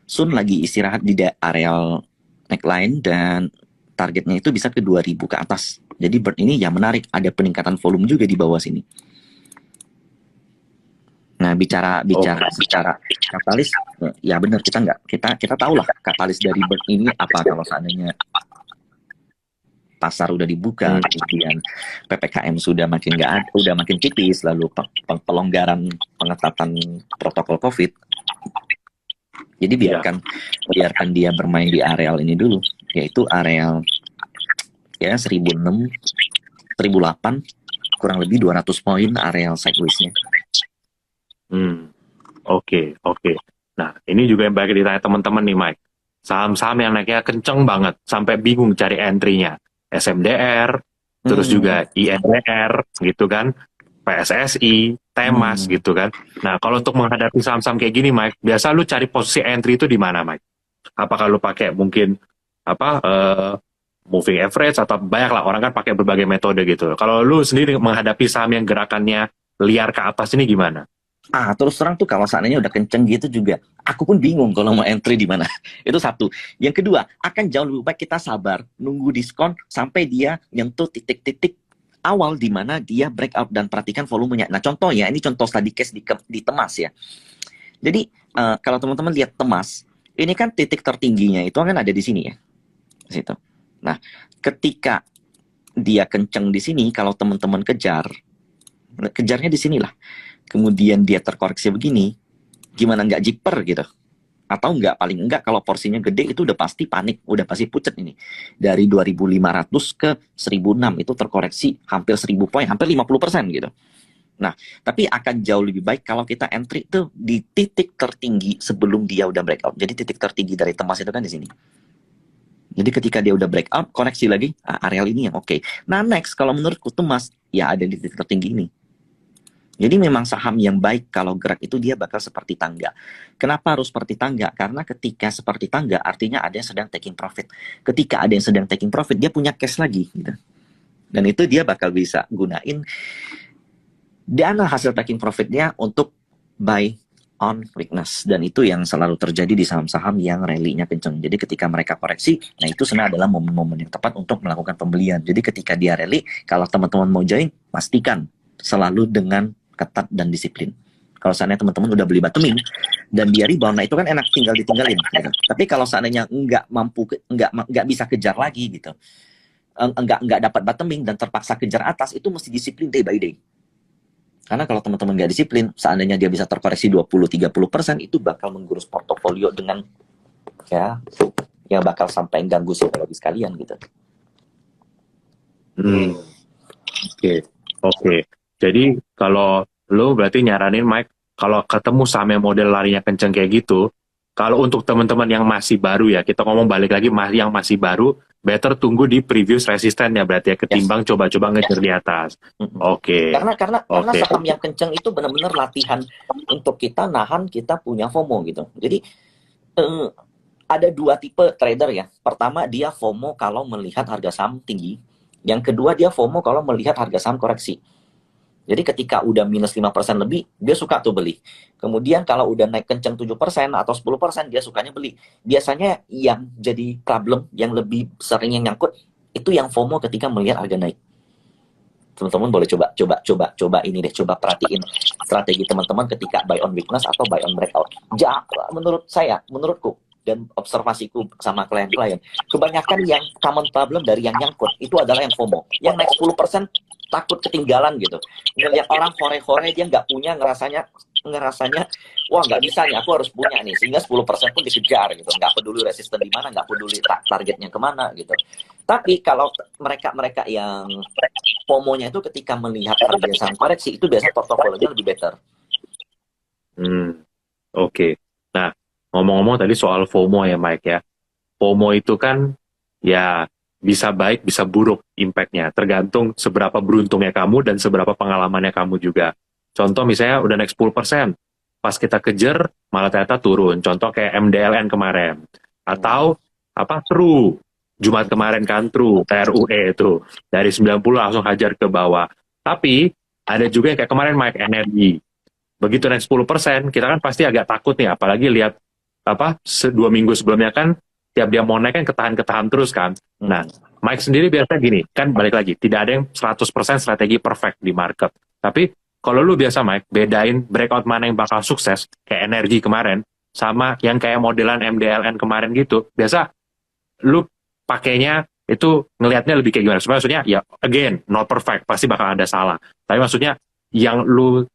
Sun lagi istirahat di areal neckline dan targetnya itu bisa ke 2000 ke atas. Jadi Bird ini ya menarik, ada peningkatan volume juga di bawah sini. Nah, bicara katalis, ya benar kita tahu lah katalis dari Bird ini apa kalau seandainya pasar udah dibuka, kemudian PPKM sudah makin tipis, lalu pelonggaran pengetatan protokol COVID. Jadi biarkan dia bermain di areal ini dulu, yaitu areal ya 1006, 1008, kurang lebih 200 poin areal sideways-nya.
Oke. Nah, ini juga yang baik ditanya teman-teman nih Mike. Saham-saham yang naiknya kenceng banget sampai bingung cari entry-nya. SMDR, terus juga INDR gitu kan. PSSI, Temas gitu kan. Nah, kalau untuk menghadapi saham-saham kayak gini, Mike, biasa lu cari posisi entry itu di mana, Mike? Apakah lu pakai mungkin moving average atau banyak lah orang kan pakai berbagai metode gitu. Kalau lu sendiri menghadapi saham yang gerakannya liar ke atas ini gimana?
Terus terang tuh kalau seandainya udah kenceng gitu juga, aku pun bingung kalau mau entry di mana. Itu satu. Yang kedua, akan jauh lebih baik kita sabar, nunggu diskon sampai dia nyentuh titik-titik awal di mana dia breakout dan perhatikan volumenya. Nah contoh ya, ini contoh study case di Temas ya. Jadi kalau teman-teman lihat Temas, ini kan titik tertingginya itu kan ada di sini ya, di situ. Nah ketika dia kenceng di sini, kalau teman-teman kejarnya di sinilah. Kemudian dia terkoreksi begini, gimana nggak jiper gitu? Atau enggak, paling enggak kalau porsinya gede itu udah pasti panik, udah pasti pucet ini. Dari 2.500 ke 1.006 itu terkoreksi hampir 1.000 poin, hampir 50% gitu. Nah, tapi akan jauh lebih baik kalau kita entry tuh di titik tertinggi sebelum dia udah breakout. Jadi titik tertinggi dari Temas itu kan di sini. Jadi ketika dia udah breakout, koreksi lagi, areal ini yang oke. Nah, next kalau menurutku Temas ya ada di titik tertinggi ini. Jadi memang saham yang baik kalau gerak itu dia bakal seperti tangga. Kenapa harus seperti tangga? Karena ketika seperti tangga artinya ada yang sedang taking profit. Ketika ada yang sedang taking profit, dia punya cash lagi gitu. Dan itu dia bakal bisa gunain dana hasil taking profitnya untuk buy on weakness. Dan itu yang selalu terjadi di saham-saham yang rally-nya kenceng. Jadi ketika mereka koreksi, nah itu sebenarnya adalah momen-momen yang tepat untuk melakukan pembelian. Jadi ketika dia rally, kalau teman-teman mau join, pastikan selalu dengan ketat dan disiplin. Kalau seandainya teman-teman udah beli bottoming dan dia rebound, nah itu kan enak, tinggal ditinggalin gitu. Tapi kalau seandainya nggak mampu, nggak bisa kejar lagi gitu, nggak dapat bottoming dan terpaksa kejar atas, itu mesti disiplin day by day. Karena kalau teman-teman nggak disiplin, seandainya dia bisa terkoreksi 20-30%, itu bakal menggurus portofolio dengan ya bakal sampai ganggu psikologis kalian gitu.
Oke. Jadi kalau lo berarti nyaranin Mike, kalau ketemu saham yang model larinya kenceng kayak gitu, kalau untuk teman-teman yang masih baru ya, kita ngomong balik lagi yang masih baru, better tunggu di previous resisten ya berarti ya, ketimbang coba-coba ngejar di atas. Oke.
Karena saham yang kenceng itu benar-benar latihan untuk kita nahan, kita punya FOMO gitu. Jadi ada dua tipe trader ya. Pertama, dia FOMO kalau melihat harga saham tinggi. Yang kedua, dia FOMO kalau melihat harga saham koreksi. Jadi ketika udah minus 5% lebih, dia suka tuh beli. Kemudian kalau udah naik kenceng 7% atau 10%, dia sukanya beli. Biasanya yang jadi problem, yang lebih sering yang nyangkut, itu yang FOMO ketika melihat harga naik. Teman-teman boleh coba ini deh, coba perhatiin strategi teman-teman ketika buy on weakness atau buy on breakout. Menurutku, dan observasiku sama klien-klien, kebanyakan yang common problem dari yang nyangkut itu adalah yang FOMO. Yang naik 10% takut ketinggalan gitu. Ngelihat orang hore-hore dia nggak punya, ngerasanya wah nggak bisa nih, aku harus punya nih, sehingga 10% pun dikejar gitu. Nggak peduli resisten di mana, nggak peduli targetnya kemana gitu. Tapi kalau mereka yang FOMO-nya itu ketika melihat harga saham koreksi, itu biasanya portofolionya lebih better.
Oke. Nah, ngomong-ngomong tadi soal FOMO ya Mike ya. FOMO itu kan ya bisa baik, bisa buruk impact-nya. Tergantung seberapa beruntungnya kamu dan seberapa pengalamannya kamu juga. Contoh misalnya udah naik 10%, pas kita kejar malah ternyata turun. Contoh kayak MDLN kemarin. Atau TRU. Jumat kemarin kan TRU, TRUE itu. Dari 90 langsung hajar ke bawah. Tapi ada juga yang kayak kemarin Mike Energy. Begitu naik 10%, kita kan pasti agak takut nih, apalagi lihat 2 minggu sebelumnya kan tiap dia mau naik kan ketahan terus kan. Nah, Mike sendiri biasa gini, kan balik lagi, tidak ada yang 100% strategi perfect di market. Tapi kalau lu biasa Mike, bedain breakout mana yang bakal sukses, kayak Energi kemarin, sama yang kayak modelan MDLN kemarin gitu, biasa lu pakainya itu ngelihatnya lebih kayak gimana? Maksudnya ya again, not perfect, pasti bakal ada salah. Tapi maksudnya yang lu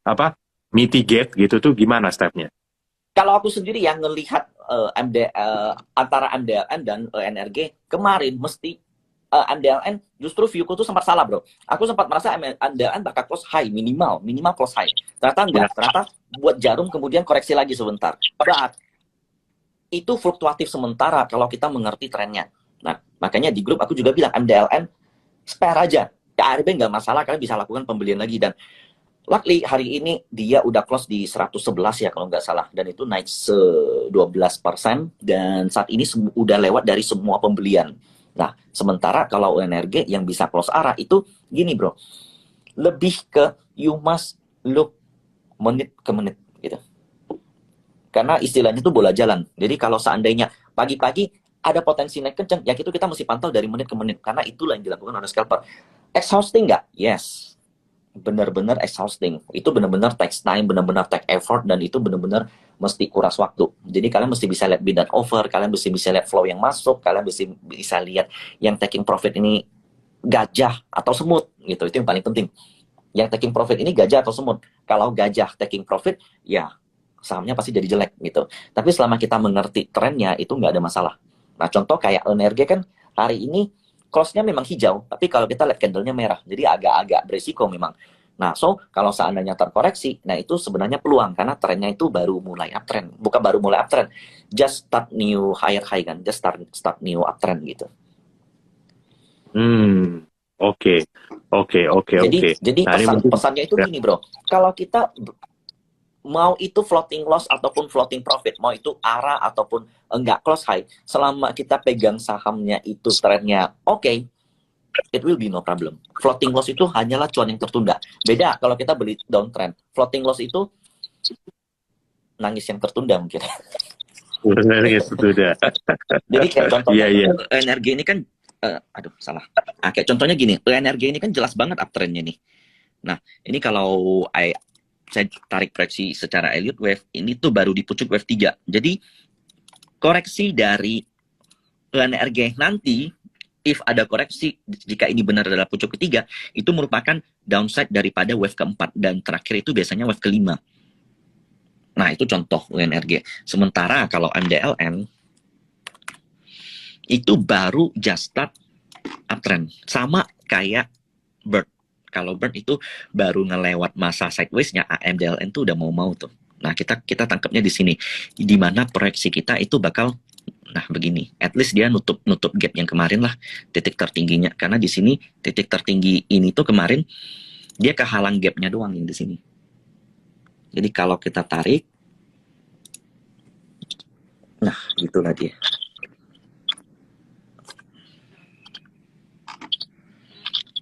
mitigate gitu tuh gimana stepnya?
Kalau aku sendiri yang ngelihat antara MDLN dan ENRG kemarin mesti MDLN justru viewku tuh sempat salah bro. Aku sempat merasa MDLN bakal close high minimal close high. Ternyata enggak, ternyata buat jarum kemudian koreksi lagi sebentar. But itu fluktuatif sementara kalau kita mengerti trennya. Nah makanya di grup aku juga bilang MDLN spare aja. KRB nggak masalah, kalian bisa lakukan pembelian lagi. Dan luckily hari ini dia udah close di 111 ya kalau nggak salah, dan itu naik 12% dan saat ini udah lewat dari semua pembelian. Nah sementara kalau UNRG yang bisa close arah itu gini bro, lebih ke you must look menit ke menit gitu, karena istilahnya itu bola jalan. Jadi kalau seandainya pagi-pagi ada potensi naik kenceng, ya itu kita mesti pantau dari menit ke menit, karena itulah yang dilakukan oleh scalper. Exhausting nggak? Yes, benar-benar exhausting. Itu benar-benar takes time, benar-benar take effort, dan itu benar-benar mesti kuras waktu. Jadi kalian mesti bisa lihat bid dan offer, kalian mesti bisa lihat flow yang masuk, kalian mesti bisa lihat yang taking profit ini gajah atau semut gitu. Itu yang paling penting. Yang taking profit ini gajah atau semut. Kalau gajah taking profit, ya sahamnya pasti jadi jelek gitu. Tapi selama kita mengerti trennya itu nggak ada masalah. Nah contoh kayak NRG kan hari ini close-nya memang hijau, tapi kalau kita lihat candle-nya merah, jadi agak-agak beresiko memang. Nah, so kalau seandainya terkoreksi, nah itu sebenarnya peluang karena trennya itu baru mulai uptrend, bukan baru mulai uptrend, just start new higher high kan, just start new uptrend gitu.
Oke, oke, oke, oke.
Jadi
Nah, ini mungkin
pesannya itu
ya.
gini bro, kalau kita mau itu floating loss ataupun floating profit, mau itu ARA ataupun enggak close high, selama kita pegang sahamnya itu trennya oke, it will be no problem. Floating loss itu hanyalah cuan yang tertunda. Beda kalau kita beli downtrend. Floating loss itu nangis yang tertunda mungkin.
Benar itu sudah.
Jadi kayak contohnya
Iya, iya.
energi ini kan, aduh salah. Kayak contohnya gini, energi ini kan jelas banget uptrendnya nih. Nah ini kalau saya tarik proyeksi secara Elliott Wave, ini tuh baru di pucuk wave 3. Jadi koreksi dari ENRG nanti, if ada koreksi, jika ini benar adalah pucuk ketiga, itu merupakan downside daripada wave keempat. Dan terakhir itu biasanya wave kelima. Nah, itu contoh ENRG. Sementara kalau MDLN, itu baru just start uptrend. Sama kayak Bird. Kalau Bird itu baru ngelewat masa sideways-nya, MDLN tuh udah mau-mau tuh. Nah, kita tangkapnya di sini. Di mana proyeksi kita itu bakal, nah begini, at least dia nutup gap yang kemarin lah, titik tertingginya. Karena di sini titik tertinggi ini tuh kemarin dia kehalang gapnya doang yang di sini. Jadi kalau kita tarik, nah gitulah dia.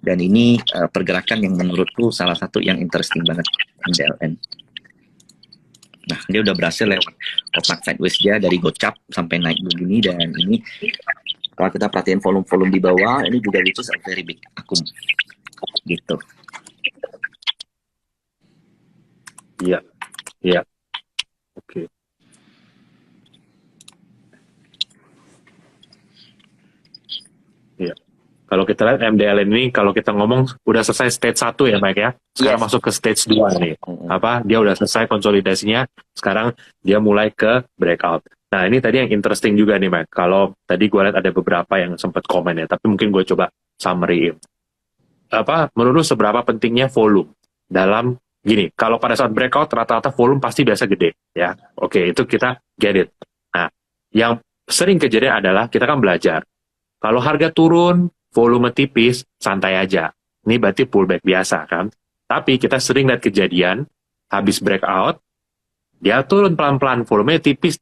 Dan ini pergerakan yang menurutku salah satu yang interesting banget MDLN. Nah, dia udah berhasil lewat opak sideways dia dari gocap sampai naik begini, dan ini kalau kita perhatiin volume-volume di bawah, ini juga which is a very big akum. Gitu.
Iya. Iya. Oke. Iya. Kalau kita lihat MDLN ini, kalau kita ngomong udah selesai stage 1 ya Mike ya. Sekarang
Yes.
masuk ke stage 2 nih. Dia udah selesai konsolidasinya, sekarang dia mulai ke breakout. Nah, ini tadi yang interesting juga nih Mike. Kalau tadi gue lihat ada beberapa yang sempat komen ya, tapi mungkin gue coba summary. Menurut seberapa pentingnya volume dalam gini, kalau pada saat breakout rata-rata volume pasti biasa gede ya. Oke, itu kita get it. Nah, yang sering kejadian adalah kita kan belajar. Kalau harga turun, volume tipis, santai aja. Ini berarti pullback biasa kan. Tapi kita sering lihat kejadian, habis breakout, dia turun pelan-pelan, volumenya tipis,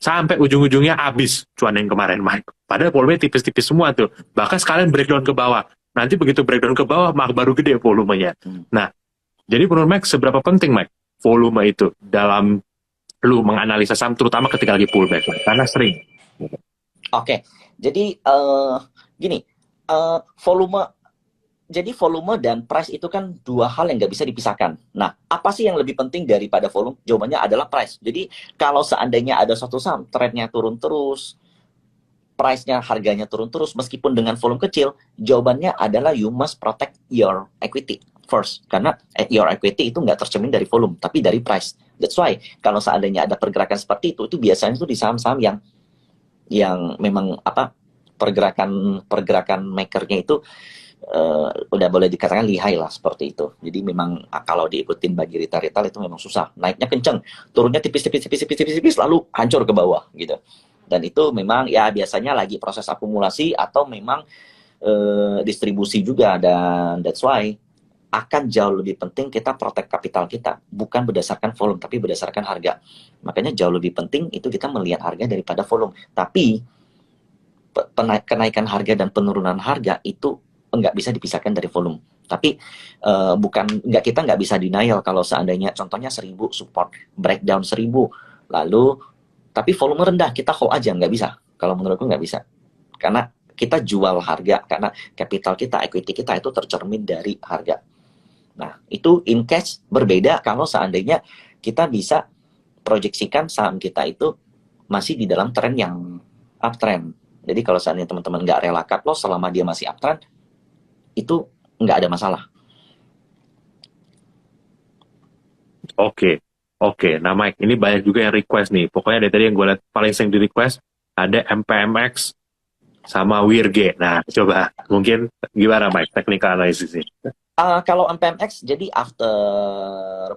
sampai ujung-ujungnya habis cuan yang kemarin, Mike. Padahal volumenya tipis-tipis semua tuh. Bahkan sekalian breakdown ke bawah. Nanti begitu breakdown ke bawah, baru gede volumenya. Nah, jadi menurut Mike, seberapa penting, Mike, volume itu dalam lu menganalisa saham, terutama ketika lagi pullback, karena sering.
Oke. Jadi gini, volume dan price itu kan dua hal yang nggak bisa dipisahkan. Nah, apa sih yang lebih penting daripada volume? Jawabannya adalah price. Jadi kalau seandainya ada suatu saham trennya turun terus, price-nya harganya turun terus meskipun dengan volume kecil, jawabannya adalah you must protect your equity first. Karena your equity itu nggak tercermin dari volume, tapi dari price. That's why kalau seandainya ada pergerakan seperti itu biasanya itu di saham-saham yang memang pergerakan makernya itu udah boleh dikatakan lihai lah seperti itu. Jadi memang kalau diikutin bagi retail itu memang susah. Naiknya kenceng, turunnya tipis lalu hancur ke bawah gitu. Dan itu memang ya biasanya lagi proses akumulasi atau memang distribusi juga, dan that's why akan jauh lebih penting kita protect kapital kita, bukan berdasarkan volume tapi berdasarkan harga. Makanya jauh lebih penting itu kita melihat harga daripada volume. Tapi kenaikan harga dan penurunan harga itu nggak bisa dipisahkan dari volume. Tapi kita nggak bisa denial kalau seandainya contohnya 1000 support, breakdown 1000, lalu tapi volume rendah kita hold aja, nggak bisa. Kalau menurutku nggak bisa. Karena kita jual harga, karena capital kita, equity kita itu tercermin dari harga. Nah, itu in case berbeda kalau seandainya kita bisa proyeksikan saham kita itu masih di dalam tren yang uptrend. Jadi kalau seandainya teman-teman nggak rela cut loss selama dia masih uptrend, itu nggak ada masalah.
Oke. Oke, nah Mike, ini banyak juga yang request nih. Pokoknya dari tadi yang gue lihat paling sering di request ada MPMX sama WIRG. Nah, coba mungkin gimana Mike, technical analysis ini?
Kalau MPMX, jadi after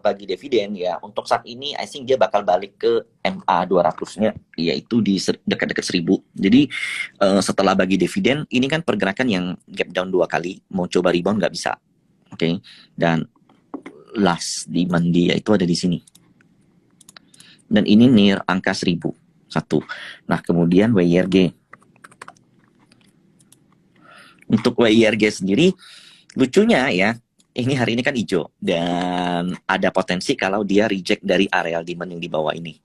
bagi dividen ya, untuk saat ini I think dia bakal balik ke MA 200-nya, yaitu di dekat-dekat 1000. Jadi setelah bagi dividen, ini kan pergerakan yang gap down 2 kali, mau coba rebound nggak bisa. Oke. Dan last demand dia itu ada di sini. Dan ini near angka 1000. Satu. Nah, kemudian WIRG. Untuk WIRG sendiri, lucunya ya, ini hari ini kan hijau dan ada potensi kalau dia reject dari areal demand yang di bawah ini.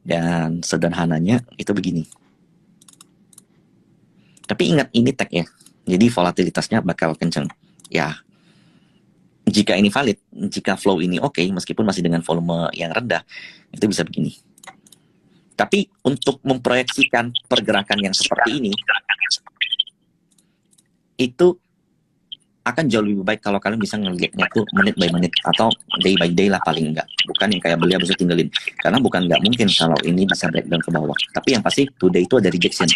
Dan sederhananya itu begini. Tapi ingat ini tag ya. Jadi volatilitasnya bakal kenceng. Ya, jika ini valid, jika flow ini oke, meskipun masih dengan volume yang rendah, itu bisa begini. Tapi untuk memproyeksikan pergerakan yang seperti ini, itu akan jauh lebih baik kalau kalian bisa ngelihatnya tuh menit by menit atau day by day lah paling enggak. Bukan yang kayak beli habis itu tinggalin. Karena bukan nggak mungkin kalau ini bisa breakdown ke bawah. Tapi yang pasti today itu ada rejection.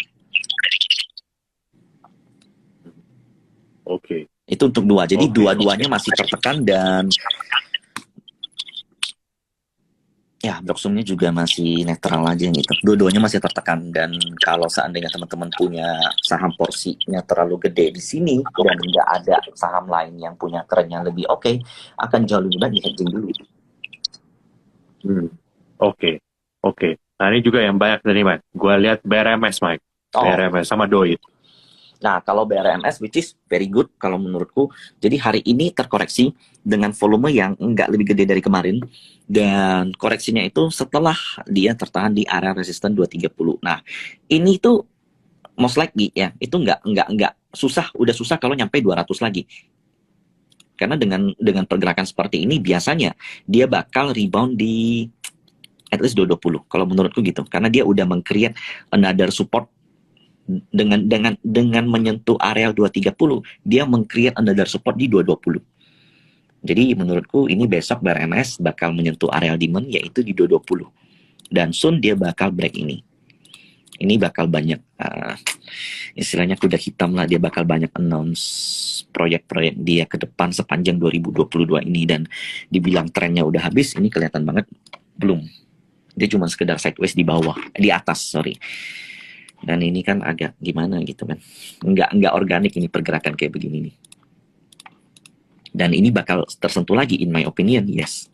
Oke.
Itu untuk dua. Jadi dua-duanya masih tertekan dan ya blocksumnya juga masih netral aja gitu. Dua-duanya masih tertekan dan kalau seandainya teman-teman punya saham porsinya terlalu gede di sini dan nggak ada saham lain yang punya kerennya lebih oke, akan jauh lebih baik di hedging dulu.
Oke. Nah ini juga yang banyak tadi Mike. Gue lihat BRMS Mike. BRMS sama DOIT.
Nah, kalau BRMS, which is very good kalau menurutku. Jadi hari ini terkoreksi dengan volume yang nggak lebih gede dari kemarin. Dan koreksinya itu setelah dia tertahan di area resisten 230. Nah, ini tuh most likely ya, itu nggak susah, udah susah kalau nyampe 200 lagi. Karena dengan pergerakan seperti ini, biasanya dia bakal rebound di at least 220. Kalau menurutku gitu. Karena dia udah meng-create another support dengan menyentuh area 230, dia meng-create another support di 220. Jadi menurutku ini besok BRMS bakal menyentuh area demand yaitu di 220. Dan soon dia bakal break ini. Ini bakal banyak istilahnya kuda hitam lah, dia bakal banyak announce proyek-proyek dia ke depan sepanjang 2022 ini dan dibilang trennya udah habis, ini kelihatan banget belum. Dia cuma sekedar sideways di bawah, di atas, sorry. Dan ini kan agak gimana gitu kan. Nggak organik ini pergerakan kayak begini nih. Dan ini bakal tersentuh lagi in my opinion, yes.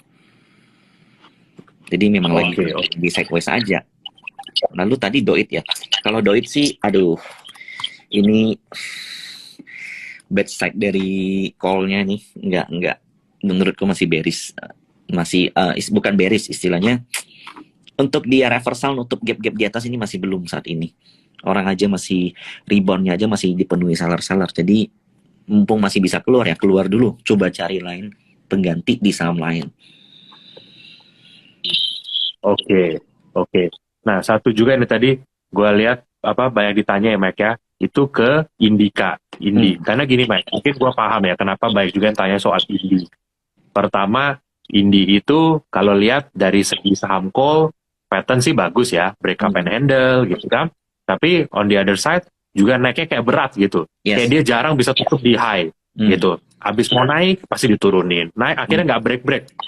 Jadi memang lagi di sideways aja. Lalu tadi DOIT ya. Kalau DOIT sih, aduh. Ini bad side dari call-nya nih. Nggak. Menurutku masih bearish. Masih, bukan bearish istilahnya. Untuk dia reversal, untuk gap-gap di atas ini masih belum saat ini. Orang aja masih reboundnya aja masih dipenuhi seller-seller. Jadi mumpung masih bisa keluar ya keluar dulu. Coba cari lain pengganti di saham lain.
Oke. Nah satu juga ini tadi gue lihat banyak ditanya ya Mike ya. Itu ke Indika. Karena gini Mike, mungkin gue paham ya kenapa banyak juga yang tanya soal Indi. Pertama, Indi itu kalau lihat dari segi saham call pattern sih bagus ya, break up and handle gitu kan. Tapi on the other side juga naiknya kayak berat gitu. Kayak dia jarang bisa tutup di high gitu. Habis mau naik pasti diturunin. Naik akhirnya nggak break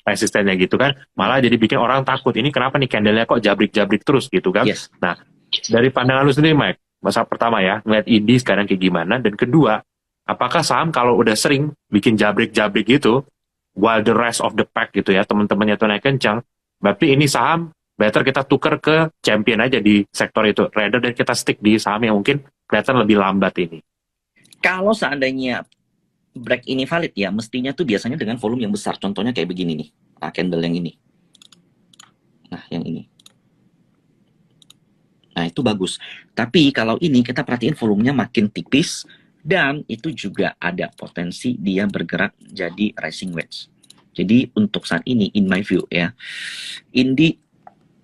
resistennya gitu kan. Malah jadi bikin orang takut. Ini kenapa nih candle-nya kok jabrik-jabrik terus gitu kan. Nah, dari pandangan lu sendiri Mike, masa pertama ya, ngeliat Indi sekarang kayak gimana. Dan kedua, apakah saham kalau udah sering bikin jabrik-jabrik gitu, while the rest of the pack gitu ya, teman-temannya tuh naik kencang, berarti ini saham better kita tuker ke champion aja di sektor itu, rather than kita stick di saham yang mungkin kelihatan lebih lambat ini.
Kalau seandainya break ini valid ya, mestinya tuh biasanya dengan volume yang besar. Contohnya kayak begini nih, nah candle yang ini. Nah yang ini. Nah itu bagus. Tapi kalau ini kita perhatiin volumenya makin tipis, dan itu juga ada potensi dia bergerak jadi rising wedge. Jadi untuk saat ini, in my view ya, Indi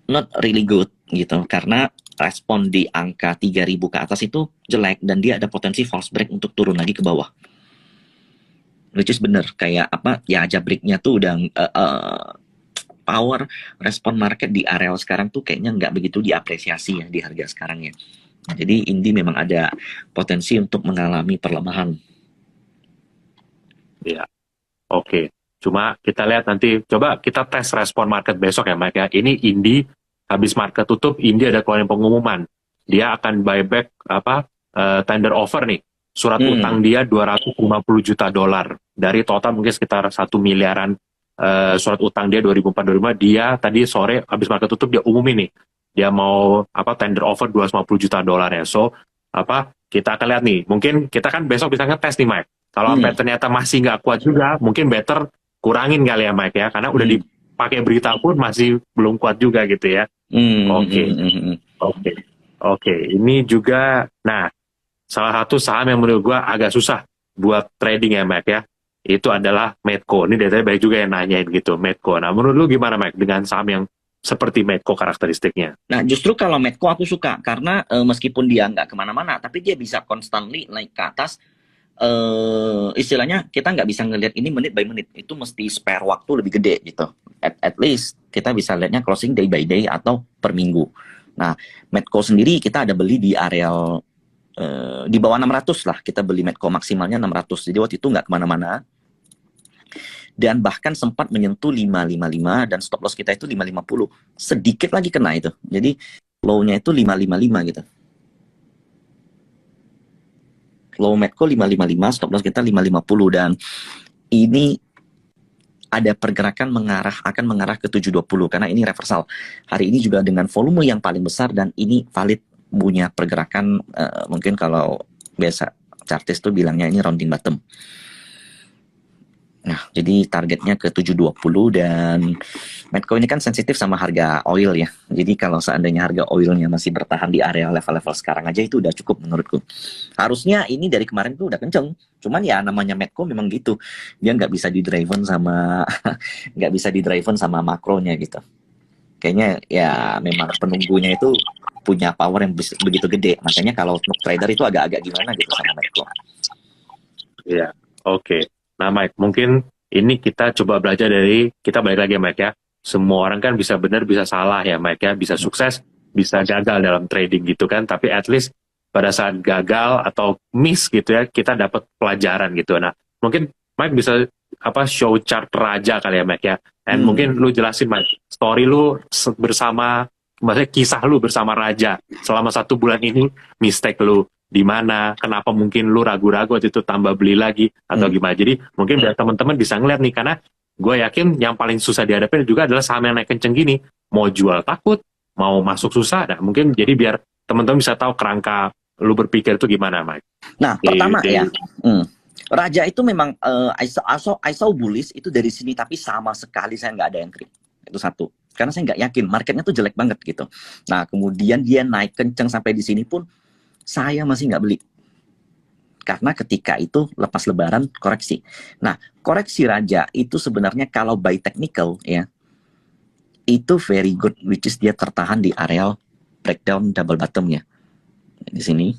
not really good gitu, karena respon di angka 3000 ke atas itu jelek dan dia ada potensi false break untuk turun lagi ke bawah. Which is bener, kayak apa ya, jabreknya tuh udah power respon market di area sekarang tuh kayaknya nggak begitu diapresiasi ya di harga sekarang ya. Jadi Indi memang ada potensi untuk mengalami perlemahan.
Ya, oke. Cuma kita lihat nanti, coba kita tes respon market besok ya, Mike ya. Ini Indi, habis market tutup, Indi ada keluarin pengumuman. Dia akan buyback tender offer nih. Surat utang dia 250 juta dolar. Dari total mungkin sekitar 1 miliaran surat utang dia 2004-2005. Dia tadi sore habis market tutup dia umumin nih. Dia mau tender offer 250 juta dolar ya. So, kita akan lihat nih. Mungkin kita kan besok bisa ngetes nih, Mike. Kalau sampai ternyata masih nggak kuat juga, mungkin better kurangin kali ya, Mike ya. Karena udah dipakai berita pun masih belum kuat juga gitu ya. Oke. Ini juga, nah, salah satu saham yang menurut gue agak susah buat trading ya, Mike ya. Itu adalah Medco. Ini datanya baik juga yang nanyain gitu, Medco. Nah, menurut lu gimana, Mike, dengan saham yang seperti Medco karakteristiknya?
Nah, justru kalau Medco aku suka karena meskipun dia nggak kemana-mana, tapi dia bisa constantly naik ke atas. Istilahnya kita nggak bisa ngelihat ini menit by menit, itu mesti spare waktu lebih gede gitu. At least kita bisa lihatnya closing day by day atau per minggu. Nah, Medco sendiri kita ada beli di areal di bawah 600 lah, kita beli Medco maksimalnya 600. Jadi waktu itu nggak kemana-mana. Dan bahkan sempat menyentuh 555 dan stop loss kita itu 550. Sedikit lagi kena itu. Jadi low-nya itu 555 gitu. Low Medco 555, stop loss kita 550 dan ini ada pergerakan akan mengarah ke 720 karena ini reversal. Hari ini juga dengan volume yang paling besar dan ini valid punya pergerakan mungkin kalau biasa chartist tuh bilangnya ini rounding bottom. Nah, jadi targetnya ke 720 dan Medco ini kan sensitif sama harga oil ya. Jadi kalau seandainya harga oilnya masih bertahan di area level-level sekarang aja itu udah cukup menurutku. Harusnya ini dari kemarin tuh udah kenceng. Cuman ya namanya Medco memang gitu. Dia nggak bisa di-driven sama nggak bisa di-driven sama makronya gitu. Kayaknya ya memang penunggunya itu punya power yang begitu gede. Makanya kalau untuk trader itu agak-agak gimana gitu sama Medco.
Iya, oke. Nah, Mike, mungkin ini kita coba belajar dari, kita balik lagi ya, Mike ya. Semua orang kan bisa benar, bisa salah ya, Mike ya. Bisa sukses, bisa gagal dalam trading gitu kan. Tapi at least pada saat gagal atau miss gitu ya, kita dapat pelajaran gitu. Nah, mungkin Mike bisa show chart raja kali ya, Mike ya. And mungkin lu jelasin, Mike, story lu bersama, maksudnya kisah lu bersama raja selama 1 bulan ini, mistake lu di mana, kenapa mungkin lu ragu-ragu waktu itu tambah beli lagi atau gimana. Jadi mungkin biar teman-teman bisa ngeliat nih, karena gue yakin yang paling susah dihadapin juga adalah saham yang naik kenceng gini, mau jual takut, mau masuk susah. Nah, mungkin jadi biar teman-teman bisa tahu kerangka lu berpikir itu gimana, Mike.
Nah, pertama ya, Raja itu memang I saw bullish itu dari sini, tapi sama sekali saya nggak ada entry. Itu satu. Karena saya nggak yakin, marketnya tuh jelek banget gitu. Nah, kemudian dia naik kenceng sampai di sini pun saya masih nggak beli. Karena ketika itu lepas lebaran koreksi. Nah, koreksi Raja itu sebenarnya kalau by technical ya, itu very good, which is dia tertahan di area breakdown double bottomnya. Di sini.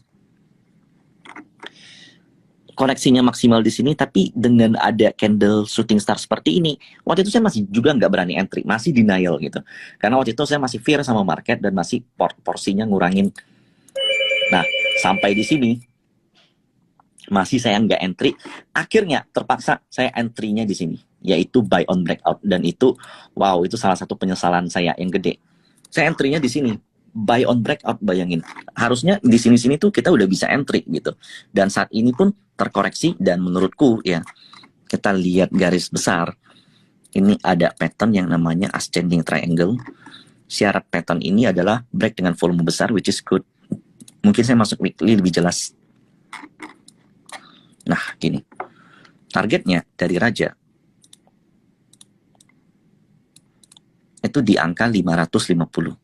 Koreksinya maksimal di sini, tapi dengan ada candle shooting star seperti ini, waktu itu saya masih juga nggak berani entry, masih denial gitu. Karena waktu itu saya masih fear sama market dan masih porsinya ngurangin. Nah, sampai di sini masih saya nggak entry. Akhirnya terpaksa saya entry-nya di sini, yaitu buy on breakout, dan itu wow, itu salah satu penyesalan saya yang gede. Saya entry-nya di sini, buy on breakout, bayangin. Harusnya di sini-sini tuh kita udah bisa entry gitu. Dan saat ini pun terkoreksi dan menurutku ya, kita lihat garis besar. Ini ada pattern yang namanya ascending triangle. Syarat pattern ini adalah break dengan volume besar, which is good. Mungkin saya masuk weekly lebih jelas. Nah, gini. Targetnya dari Raja itu di angka 550.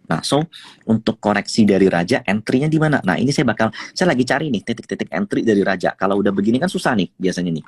Nah, so untuk koreksi dari Raja, entry-nya di mana? Nah, ini saya lagi cari nih titik-titik entry dari Raja. Kalau udah begini kan susah nih biasanya nih.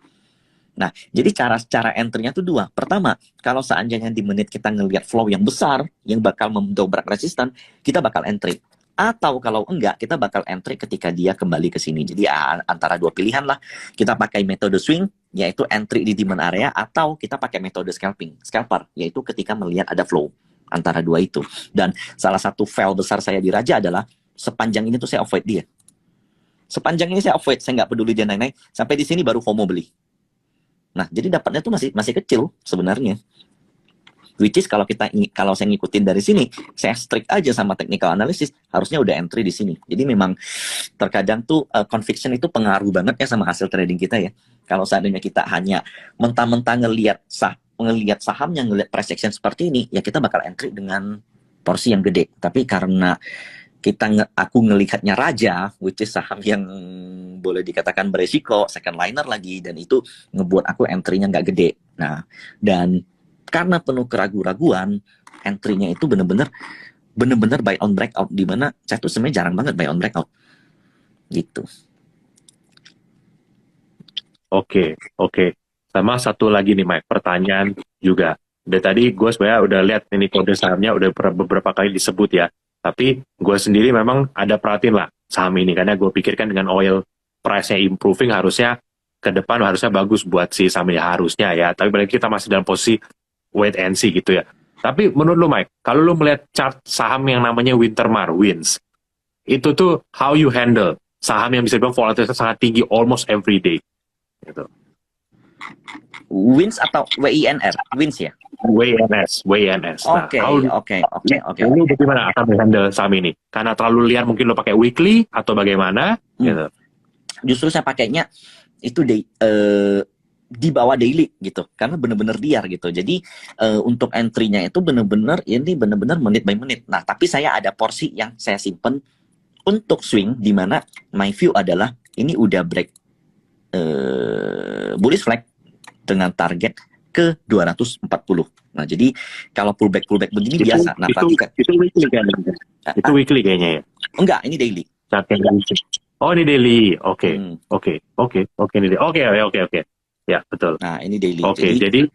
Nah, jadi cara entry-nya tuh dua. Pertama, kalau seandainya di menit kita ngelihat flow yang besar, yang bakal mendobrak resisten, kita bakal entry. Atau kalau enggak, kita bakal entry ketika dia kembali ke sini. Jadi antara dua pilihan lah. Kita pakai metode swing yaitu entry di demand area, atau kita pakai metode scalper, yaitu ketika melihat ada flow antara dua itu. Dan salah satu fail besar saya di Raja adalah sepanjang ini tuh saya avoid dia. Sepanjang ini saya avoid, saya nggak peduli dia naik-naik, sampai di sini baru FOMO beli. Nah, jadi dapatnya tuh masih kecil sebenarnya. Which is kalau saya ngikutin dari sini, saya strict aja sama technical analysis, harusnya udah entry di sini. Jadi memang terkadang tuh conviction itu pengaruh banget ya sama hasil trading kita ya. Kalau seandainya kita hanya mentah-mentah ngelihat sahamnya, ngelihat price action seperti ini, ya kita bakal entry dengan porsi yang gede. Tapi karena aku ngelihatnya Raja, which is saham yang boleh dikatakan beresiko, second liner lagi, dan itu ngebuat aku entry-nya nggak gede. Nah, dan karena penuh keraguan-raguan, entry-nya itu bener-bener buy on breakout, di mana saya tuh sebenarnya jarang banget buy on breakout gitu.
Oke. Sama satu lagi nih Mike, pertanyaan juga. Dari tadi gue sebenarnya udah lihat ini kode sahamnya udah beberapa kali disebut ya. Tapi gue sendiri memang ada perhatiin lah saham ini, karena gue pikirkan dengan oil price-nya improving harusnya ke depan harusnya bagus buat si saham ini, harusnya ya. Tapi berarti kita masih dalam posisi wait and see gitu ya. Tapi menurut lu Mike, kalau lu melihat chart saham yang namanya Wintermar, WINS, itu tuh how you handle saham yang bisa dibilang volatilitasnya sangat tinggi almost every day gitu.
WINS atau WINR? WINS ya?
WNS.
Oke.
Lu bagaimana akan handle saham ini? Karena terlalu liar mungkin lu pakai weekly atau bagaimana gitu.
Justru saya pakainya itu di bawah daily gitu, karena bener-bener liar gitu. Jadi untuk entry-nya itu bener-bener menit by menit. Nah, tapi saya ada porsi yang saya simpen untuk swing, di mana my view adalah ini udah break bullish flag dengan target ke 240. Nah, jadi kalau pullback begini itu, biasa. Nah,
itu weekly kayaknya. Itu weekly kayaknya ya.
Enggak, ini daily.
Oh, ini daily. Oke. Ini daily. Oke. Ya, betul.
Nah, ini daily.
Oke, jadi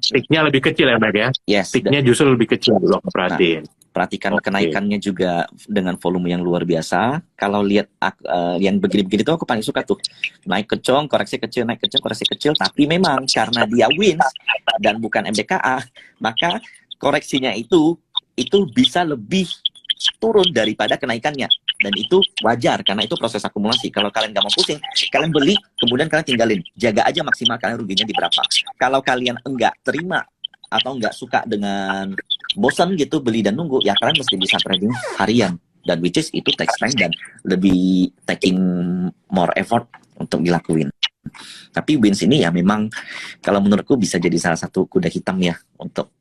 stick-nya lebih kecil ya, Mbak ya?
Yes.
Stick-nya justru lebih kecil, lo perhatiin.
Perhatikan kenaikannya juga dengan volume yang luar biasa. Kalau lihat yang begini-begini tuh aku paling suka tuh. Naik kecong, koreksi kecil, naik kecong, koreksi kecil. Tapi memang karena dia WINS dan bukan MBKA, maka koreksinya itu bisa lebih turun daripada kenaikannya. Dan itu wajar, karena itu proses akumulasi. Kalau kalian nggak mau pusing, kalian beli, kemudian kalian tinggalin. Jaga aja maksimal kalian ruginya di berapa. Kalau kalian enggak terima atau nggak suka dengan bosan gitu beli dan nunggu, ya kalian mesti bisa trading harian, dan which is itu takes time dan lebih taking more effort untuk dilakuin. Tapi WINS ini ya memang kalau menurutku bisa jadi salah satu kuda hitam ya untuk